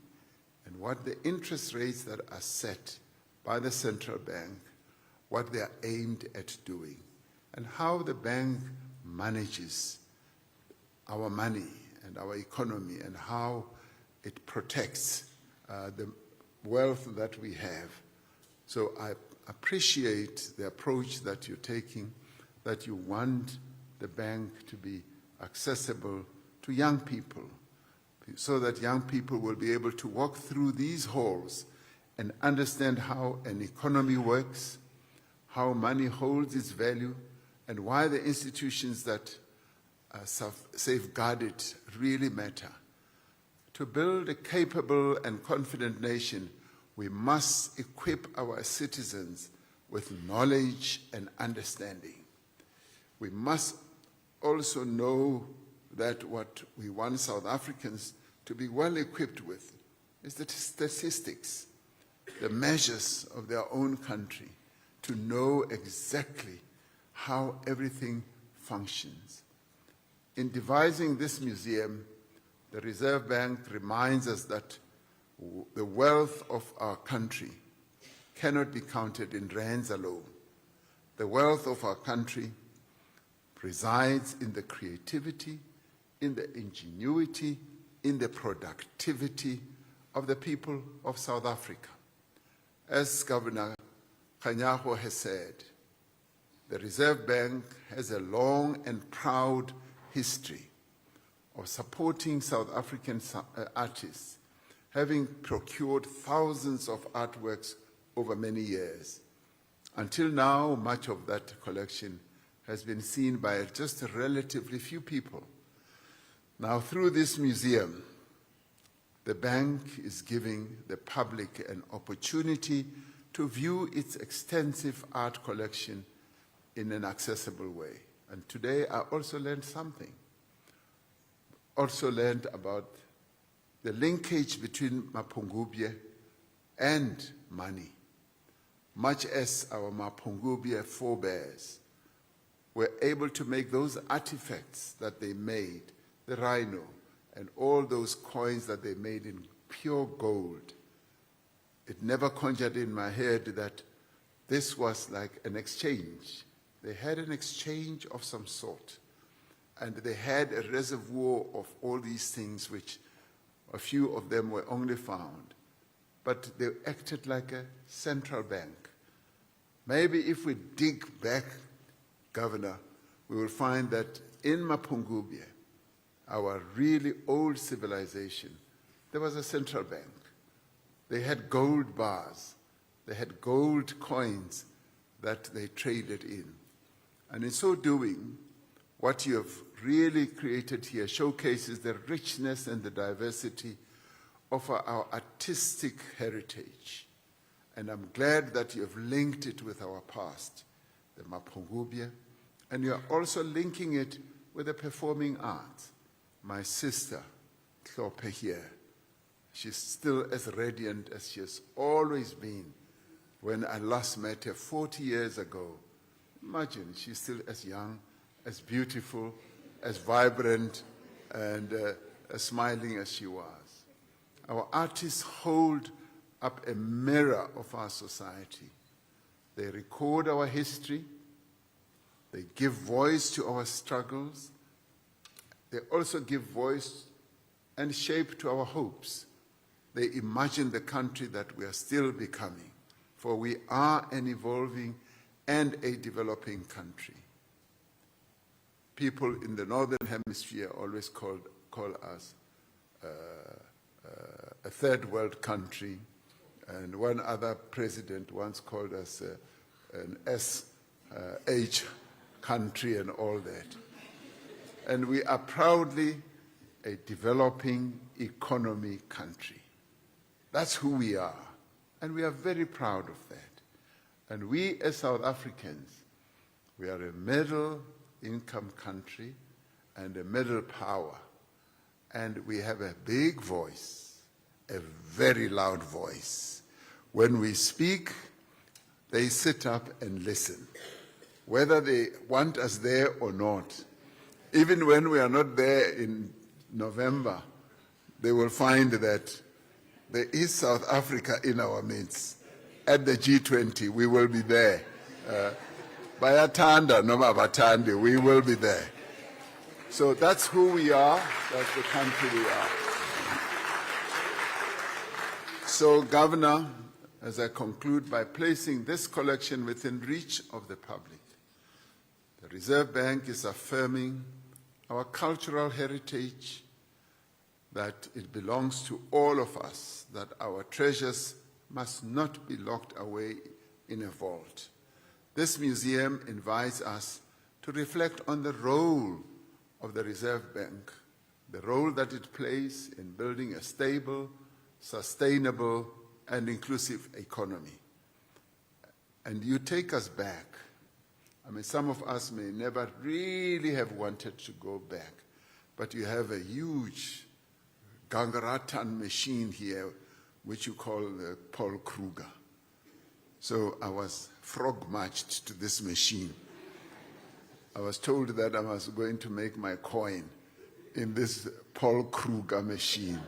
and what the interest rates that are set by the central bank, what they are aimed at doing, and how the bank manages our money and our economy, and how it protects the wealth that we have. So I appreciate the approach that you're taking, that you want the bank to be accessible to young people, so that young people will be able to walk through these halls and understand how an economy works, how money holds its value, and why the institutions that safeguard it really matter. To build a capable and confident nation, we must equip our citizens with knowledge and understanding. We must also know that what we want South Africans to be well equipped with is the statistics, the measures of their own country, to know exactly how everything functions. In devising this museum, the Reserve Bank reminds us that the wealth of our country cannot be counted in rands alone. The wealth of our country resides in the creativity, in the ingenuity, in the productivity of the people of South Africa. As Governor Kganyago has said, the Reserve Bank has a long and proud history of supporting South African artists, having procured thousands of artworks over many years. Until now, much of that collection has been seen by just relatively few people. Now, through this museum, the bank is giving the public an opportunity to view its extensive art collection in an accessible way. And today I also learned something. Also learned about the linkage between Mapungubwe and money, much as our Mapungubwe forebears were able to make those artifacts that they made, the rhino, and all those coins that they made in pure gold. It never conjured in my head that this was like an exchange. They had an exchange of some sort, and they had a reservoir of all these things, which a few of them were only found. But they acted like a central bank. Maybe if we dig back, Governor, we will find that in Mapungubwe, our really old civilization, there was a central bank. They had gold bars. They had gold coins that they traded in. And in so doing, what you have really created here showcases the richness and the diversity of our artistic heritage. And I'm glad that you have linked it with our past, the Mapungubwe, and you are also linking it with the performing arts. My sister, Tlhophe here, she's still as radiant as she has always been. When I last met her 40 years ago, imagine, she's still as young, as beautiful, as vibrant, and as smiling as she was. Our artists hold up a mirror of our society. They record our history, They give voice to our struggles. They also give voice and shape to our hopes. They imagine the country that we are still becoming, for we are an evolving and a developing country. People in the Northern Hemisphere always call us a third world country, and one other president once called us an SH country and all that. And we are proudly a developing economy country. That's who we are, and we are very proud of that. And we as South Africans, we are a middle income country and a middle power. And we have a big voice, a very loud voice. When we speak, they sit up and listen, whether they want us there or not. Even when we are not there in November, they will find that there is South Africa in our midst. At the G20, we will be there. Bayatanda, noma batande, we will be there. So that's who we are, that's the country we are. So, Governor, as I conclude by placing this collection within reach of the public, the Reserve Bank is affirming our cultural heritage, that it belongs to all of us, that our treasures must not be locked away in a vault. This museum invites us to reflect on the role of the Reserve Bank, the role that it plays in building a stable, sustainable, and inclusive economy. And you take us back. I mean, some of us may never really have wanted to go back, but you have a huge Gangaratan machine here, which you call the Paul Kruger. So I was frog-marched to this machine. I was told that I was going to make my coin in this Paul Kruger machine.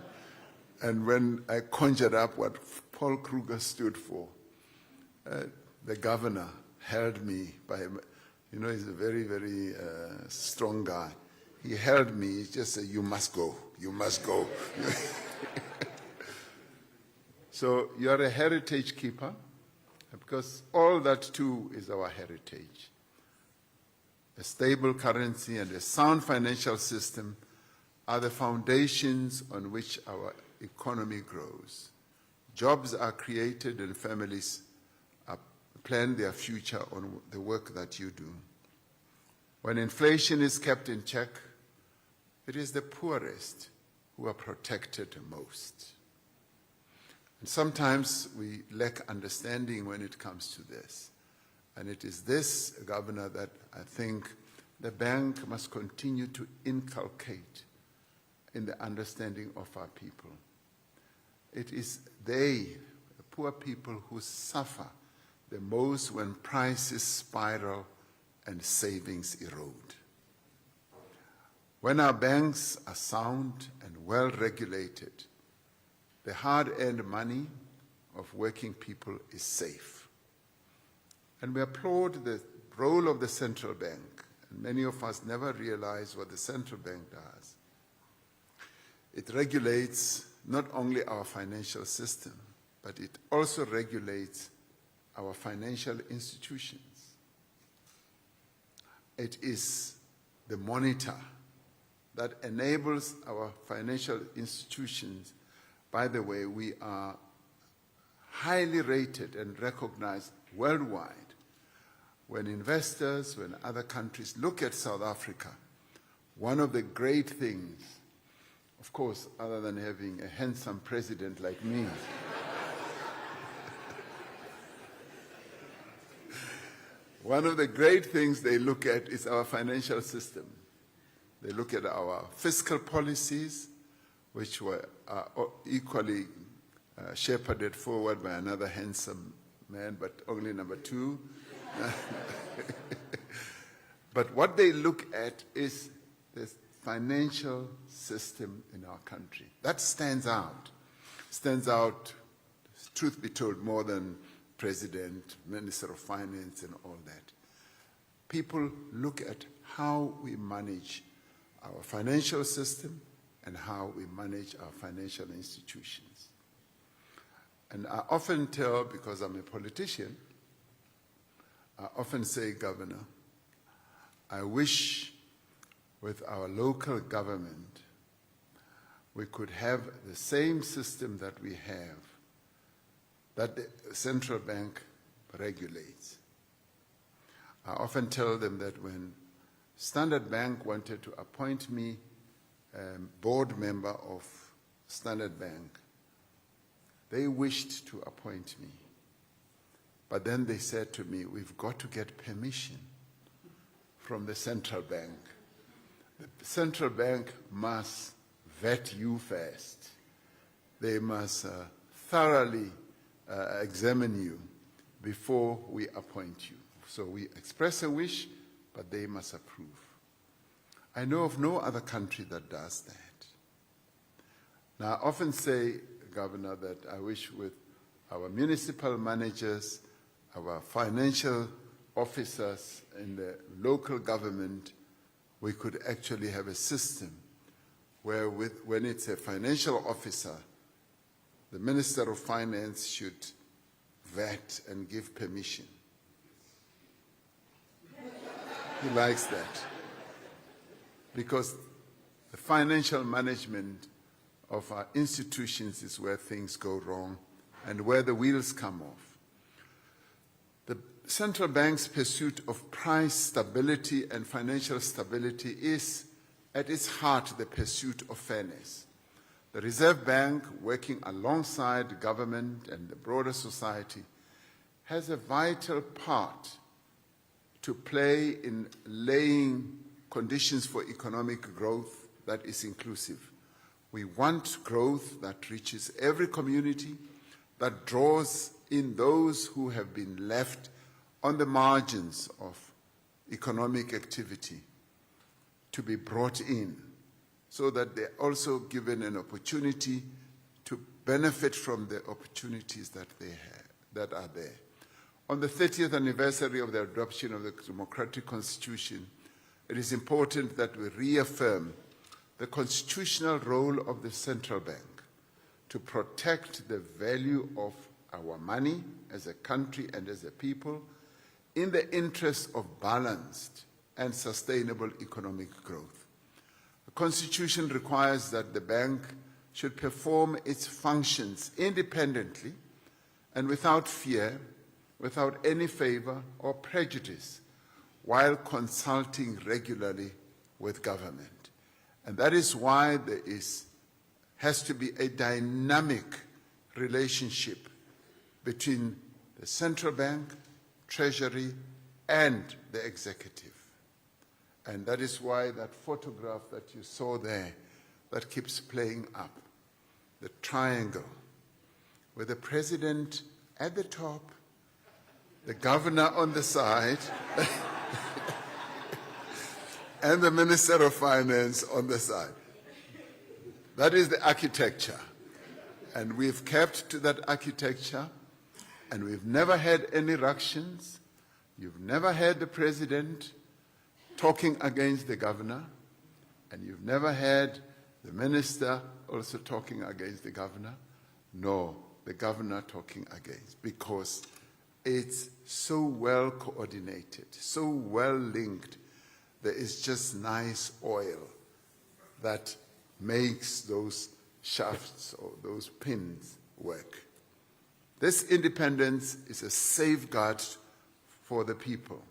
And when I conjured up what Paul Kruger stood for, the governor held me by, you know, he's a very, very strong guy. He held me, he just said, "You must go, you must go." So you are a heritage keeper, because all that too is our heritage. A stable currency and a sound financial system are the foundations on which our economy grows. Jobs are created and families plan their future on the work that you do. When inflation is kept in check, it is the poorest who are protected most. And sometimes we lack understanding when it comes to this. And it is this, Governor, that I think the bank must continue to inculcate in the understanding of our people. It is they, the poor people, who suffer the most when prices spiral and savings erode. When our banks are sound and well regulated, the hard-earned money of working people is safe. And we applaud the role of the central bank, and many of us never realize what the central bank does. It regulates not only our financial system, but it also regulates our financial institutions. It is the monitor that enables our financial institutions. By the way, we are highly rated and recognized worldwide. When investors, when other countries look at South Africa, one of the great things, of course, other than having a handsome president like me, one of the great things they look at is our financial system. They look at our fiscal policies, which were equally shepherded forward by another handsome man, but only number two. But what they look at is the financial system in our country. That stands out, truth be told, more than president, minister of finance, and all that. people look at how we manage our financial system and how we manage our financial institutions. And I often tell, because I'm a politician, I often say, Governor, I wish with our local government we could have the same system that we have, that the central bank regulates. I often tell them that when Standard Bank wanted to appoint me board member of Standard Bank, they wished to appoint me. But then they said to me, we've got to get permission from the central bank. The central bank must vet you first. They must thoroughly examine you before we appoint you. So we express a wish, but they must approve. I know of no other country that does that. Now, I often say, Governor, that I wish with our municipal managers, our financial officers in the local government, we could actually have a system where when it's a financial officer, the Minister of Finance should vet and give permission. He likes that. Because the financial management of our institutions is where things go wrong and where the wheels come off. The central bank's pursuit of price stability and financial stability is, at its heart, the pursuit of fairness. The Reserve Bank, working alongside government and the broader society, has a vital part to play in laying conditions for economic growth that is inclusive. We want growth that reaches every community, that draws in those who have been left on the margins of economic activity to be brought in, so that they're also given an opportunity to benefit from the opportunities that they have, that are there. On the 30th anniversary of the adoption of the democratic constitution, it is important that we reaffirm the constitutional role of the central bank to protect the value of our money as a country and as a people in the interest of balanced and sustainable economic growth. The Constitution requires that the bank should perform its functions independently and without fear, without any favor or prejudice, while consulting regularly with government. And that is why there has to be a dynamic relationship between the central bank, Treasury, and the executive. And that is why that photograph that you saw there, that keeps playing up, the triangle, with the president at the top, the governor on the side, and the Minister of Finance on the side. That is the architecture. And we've kept to that architecture, and we've never had any ructions. You've never had the president talking against the governor, and you've never had the minister also talking against the governor, nor the governor talking against, because it's so well coordinated, so well linked. There is just nice oil that makes those shafts or those pins work. This independence is a safeguard for the people.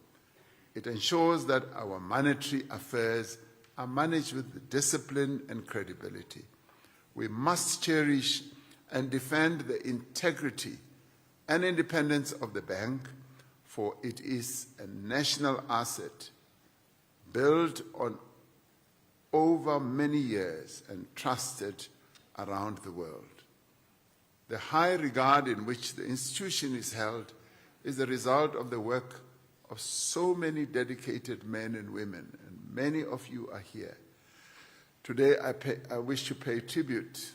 It ensures that our monetary affairs are managed with discipline and credibility. We must cherish and defend the integrity and independence of the bank, for it is a national asset built on over many years and trusted around the world. The high regard in which the institution is held is the result of the work of so many dedicated men and women, and many of you are here. Today I wish to pay tribute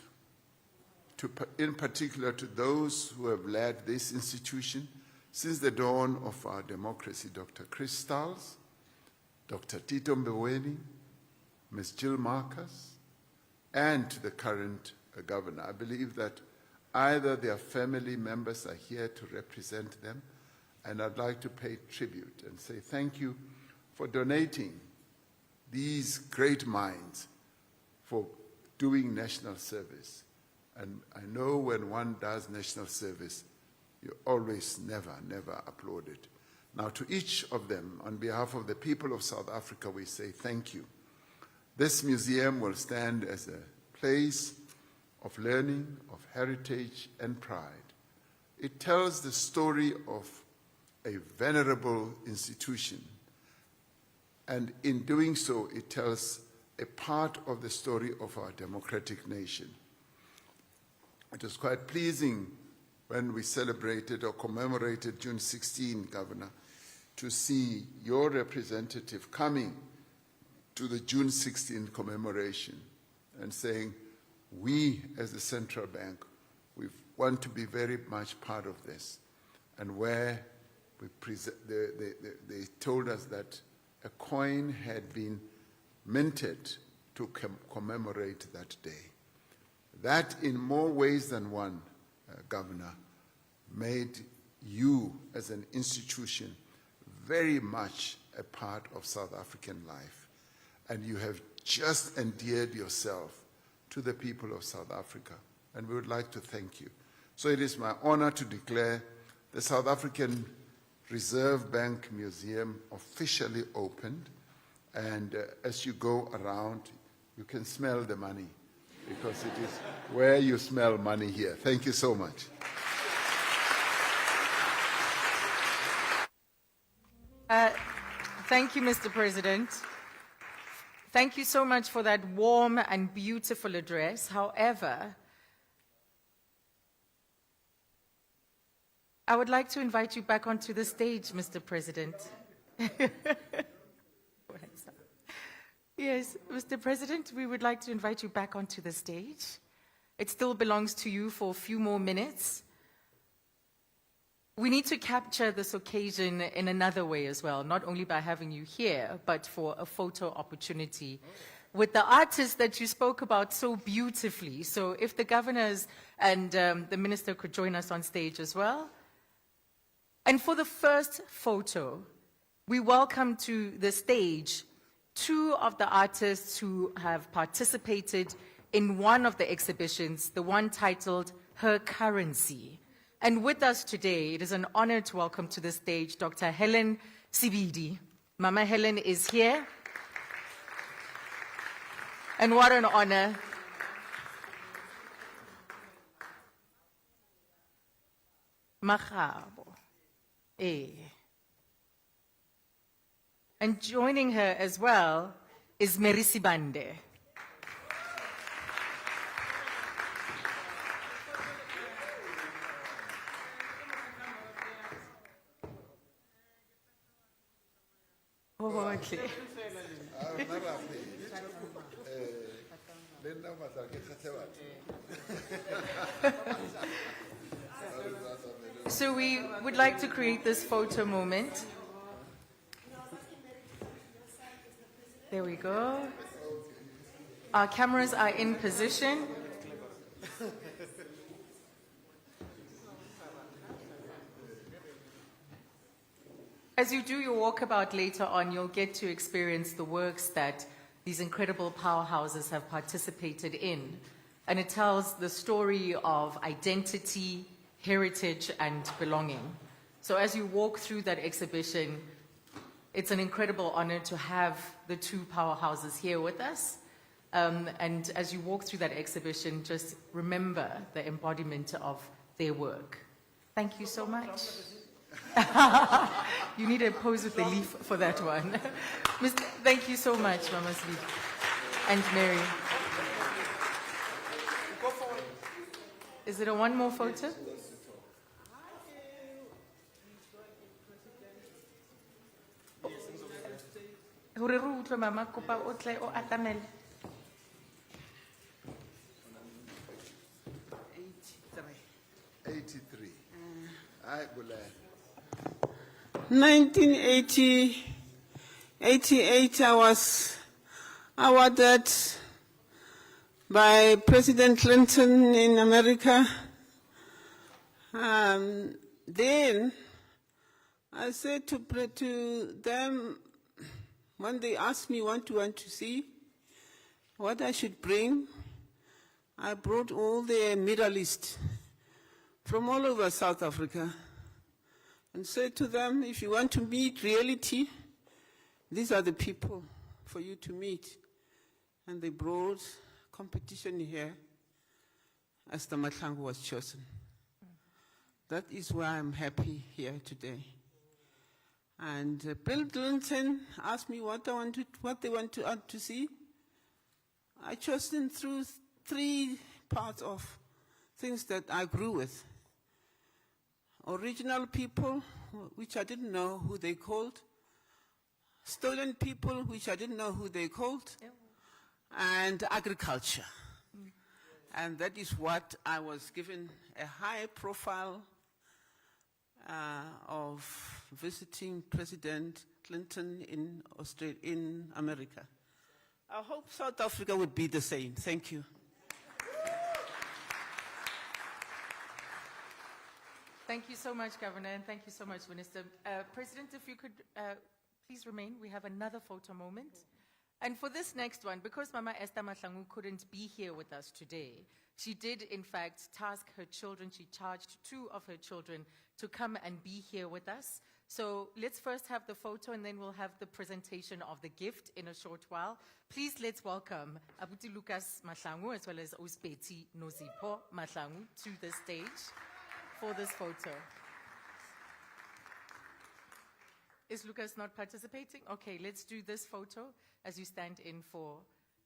in particular to those who have led this institution since the dawn of our democracy, Dr. Chris Stals, Dr. Tito Mbeweni, Ms. Jill Marcus, and to the current governor. I believe that either their family members are here to represent them, and I'd like to pay tribute and say thank you for donating these great minds for doing national service. And I know when one does national service, you always never applaud it. Now, to each of them, on behalf of the people of South Africa, we say thank you. This museum will stand as a place of learning, of heritage, and pride. It tells the story of a venerable institution, and in doing so, it tells a part of the story of our democratic nation. It was quite pleasing when we celebrated or commemorated June 16, Governor, to see your representative coming to the June 16 commemoration and saying, we as the central bank, we want to be very much part of this. And where they told us that a coin had been minted to commemorate that day. That, in more ways than one, Governor, made you as an institution very much a part of South African life. And you have just endeared yourself to the people of South Africa. And we would like to thank you. So it is my honor to declare the South African Reserve Bank Museum officially opened. And as you go around, you can smell the money, because it is where you smell money here. Thank you so much. Thank you, Mr. President. Thank you so much for that warm and beautiful address. However, I would like to invite you back onto the stage, Mr. President. Yes, Mr. President, we would like to invite you back onto the stage. It still belongs to you for a few more minutes. We need to capture this occasion in another way as well, not only by having you here, but for a photo opportunity with the artists that you spoke about so beautifully. So if the governors and the minister could join us on stage as well. And for the first photo, we welcome to the stage two of the artists who have participated in one of the exhibitions, the one titled Her Currency. And with us today, it is an honor to welcome to the stage Dr. Helen Sibidi. Mama Helen is here. And what an honor. Magabo. And joining her as well is Merisibande. Oh, okay. So we would like to create this photo moment. There we go. Our cameras are in position. As you do your walkabout later on, you'll get to experience the works that these incredible powerhouses have participated in. And it tells the story of identity, heritage, and belonging. So as you walk through that exhibition, it's an incredible honor to have the two powerhouses here with us. And as you walk through that exhibition, just remember the embodiment of their work. Thank you so much. You need a pose with the leaf for that one. Thank you so much, Mama Sleep and Mary. Is it a one more photo? Hore re utlwe mama kopa o tle o atamele. 83. Hi, Bula. 1980, 1988, I was awarded by President Clinton in America. Then I said to them, when they asked me what you want to see, what I should bring, I brought all the Middle East from all over South Africa and said to them, if you want to meet reality, these are the people for you to meet. And they brought competition here as the Mahlangu was chosen. That is why I'm happy here today. And Bill Clinton asked me what they want to see. I chose them through 3 parts of things that I grew with. Original people, which I didn't know who they called. Stolen people, which I didn't know who they called. And agriculture. And that is what I was given a high profile of visiting President Clinton in America. I hope South Africa would be the same. Thank you. Thank you so much, Governor, and thank you so much, Minister. President, if you could please remain. We have another photo moment. And for this next one, because Mama Esther Mahlangu couldn't be here with us today, she did, in fact, task her children. She charged 2 of her children to come and be here with us. So let's first have the photo, and then we'll have the presentation of the gift in a short while. Please let's welcome Abuti Lucas Mahlangu as well as Ospeti Nozipho Mahlangu to the stage for this photo. Is Lucas not participating? Okay, let's do this photo as you stand in for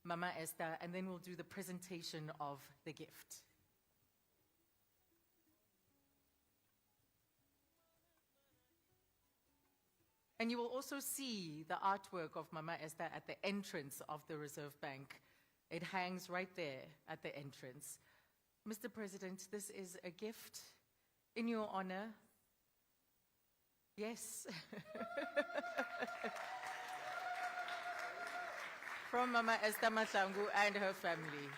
Mama Esther, and then we'll do the presentation of the gift. And you will also see the artwork of Mama Esther at the entrance of the Reserve Bank. It hangs right there at the entrance. Mr. President, this is a gift in your honor. Yes. From Mama Esther Mahlangu and her family.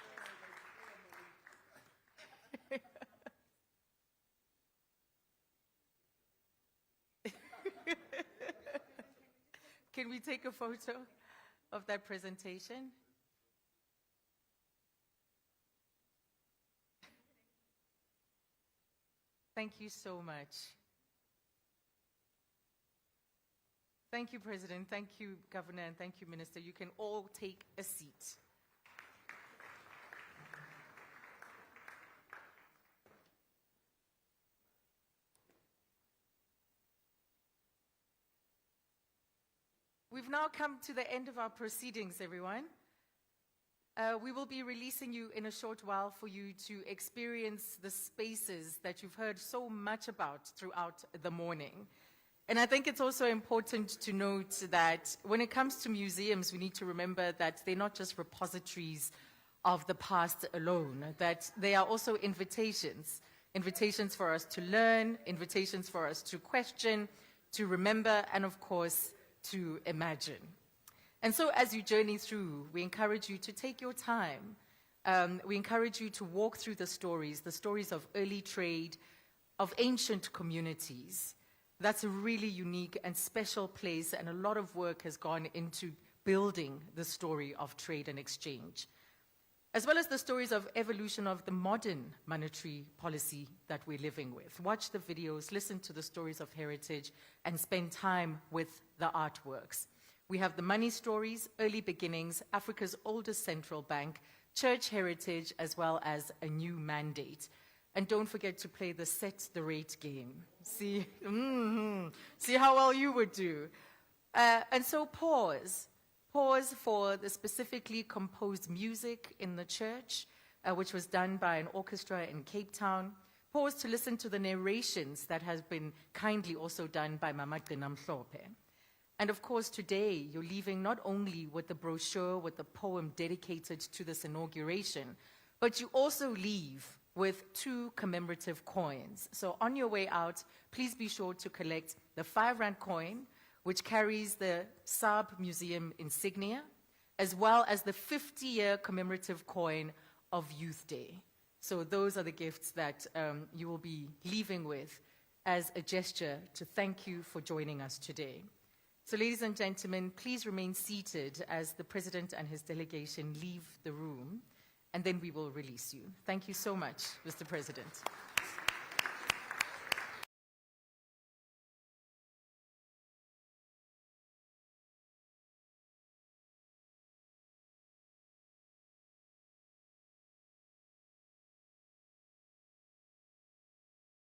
Can we take a photo of that presentation? Thank you so much. Thank you, President. Thank you, Governor, and thank you, Minister. You can all take a seat. We've now come to the end of our proceedings, everyone. We will be releasing you in a short while for you to experience the spaces that you've heard so much about throughout the morning. And I think it's also important to note that when it comes to museums, we need to remember that they're not just repositories of the past alone, that they are also invitations for us to learn, invitations for us to question, to remember, and of course, to imagine. And so as you journey through, we encourage you to take your time. We encourage you to walk through the stories of early trade, of ancient communities. That's a really unique and special place, and a lot of work has gone into building the story of trade and exchange, as well as the stories of evolution of the modern monetary policy that we're living with. Watch the videos, listen to the stories of heritage, and spend time with the artworks. We have the money stories, early beginnings, Africa's oldest central bank, church heritage, as well as a new mandate. And don't forget to play the set the rate game. See how well you would do. And so pause for the specifically composed music in the church, which was done by an orchestra in Cape Town. Pause to listen to the narrations that has been kindly also done by Mama Namhlope. And of course, today, you're leaving not only with the brochure, with the poem dedicated to this inauguration, but you also leave with 2 commemorative coins. So on your way out, please be sure to collect the 5 Rand coin, which carries the SARB Museum insignia, as well as the 50-year commemorative coin of Youth Day. So those are the gifts that you will be leaving with as a gesture to thank you for joining us today. So ladies and gentlemen, please remain seated as the President and his delegation leave the room, and then we will release you. Thank you so much, Mr. President.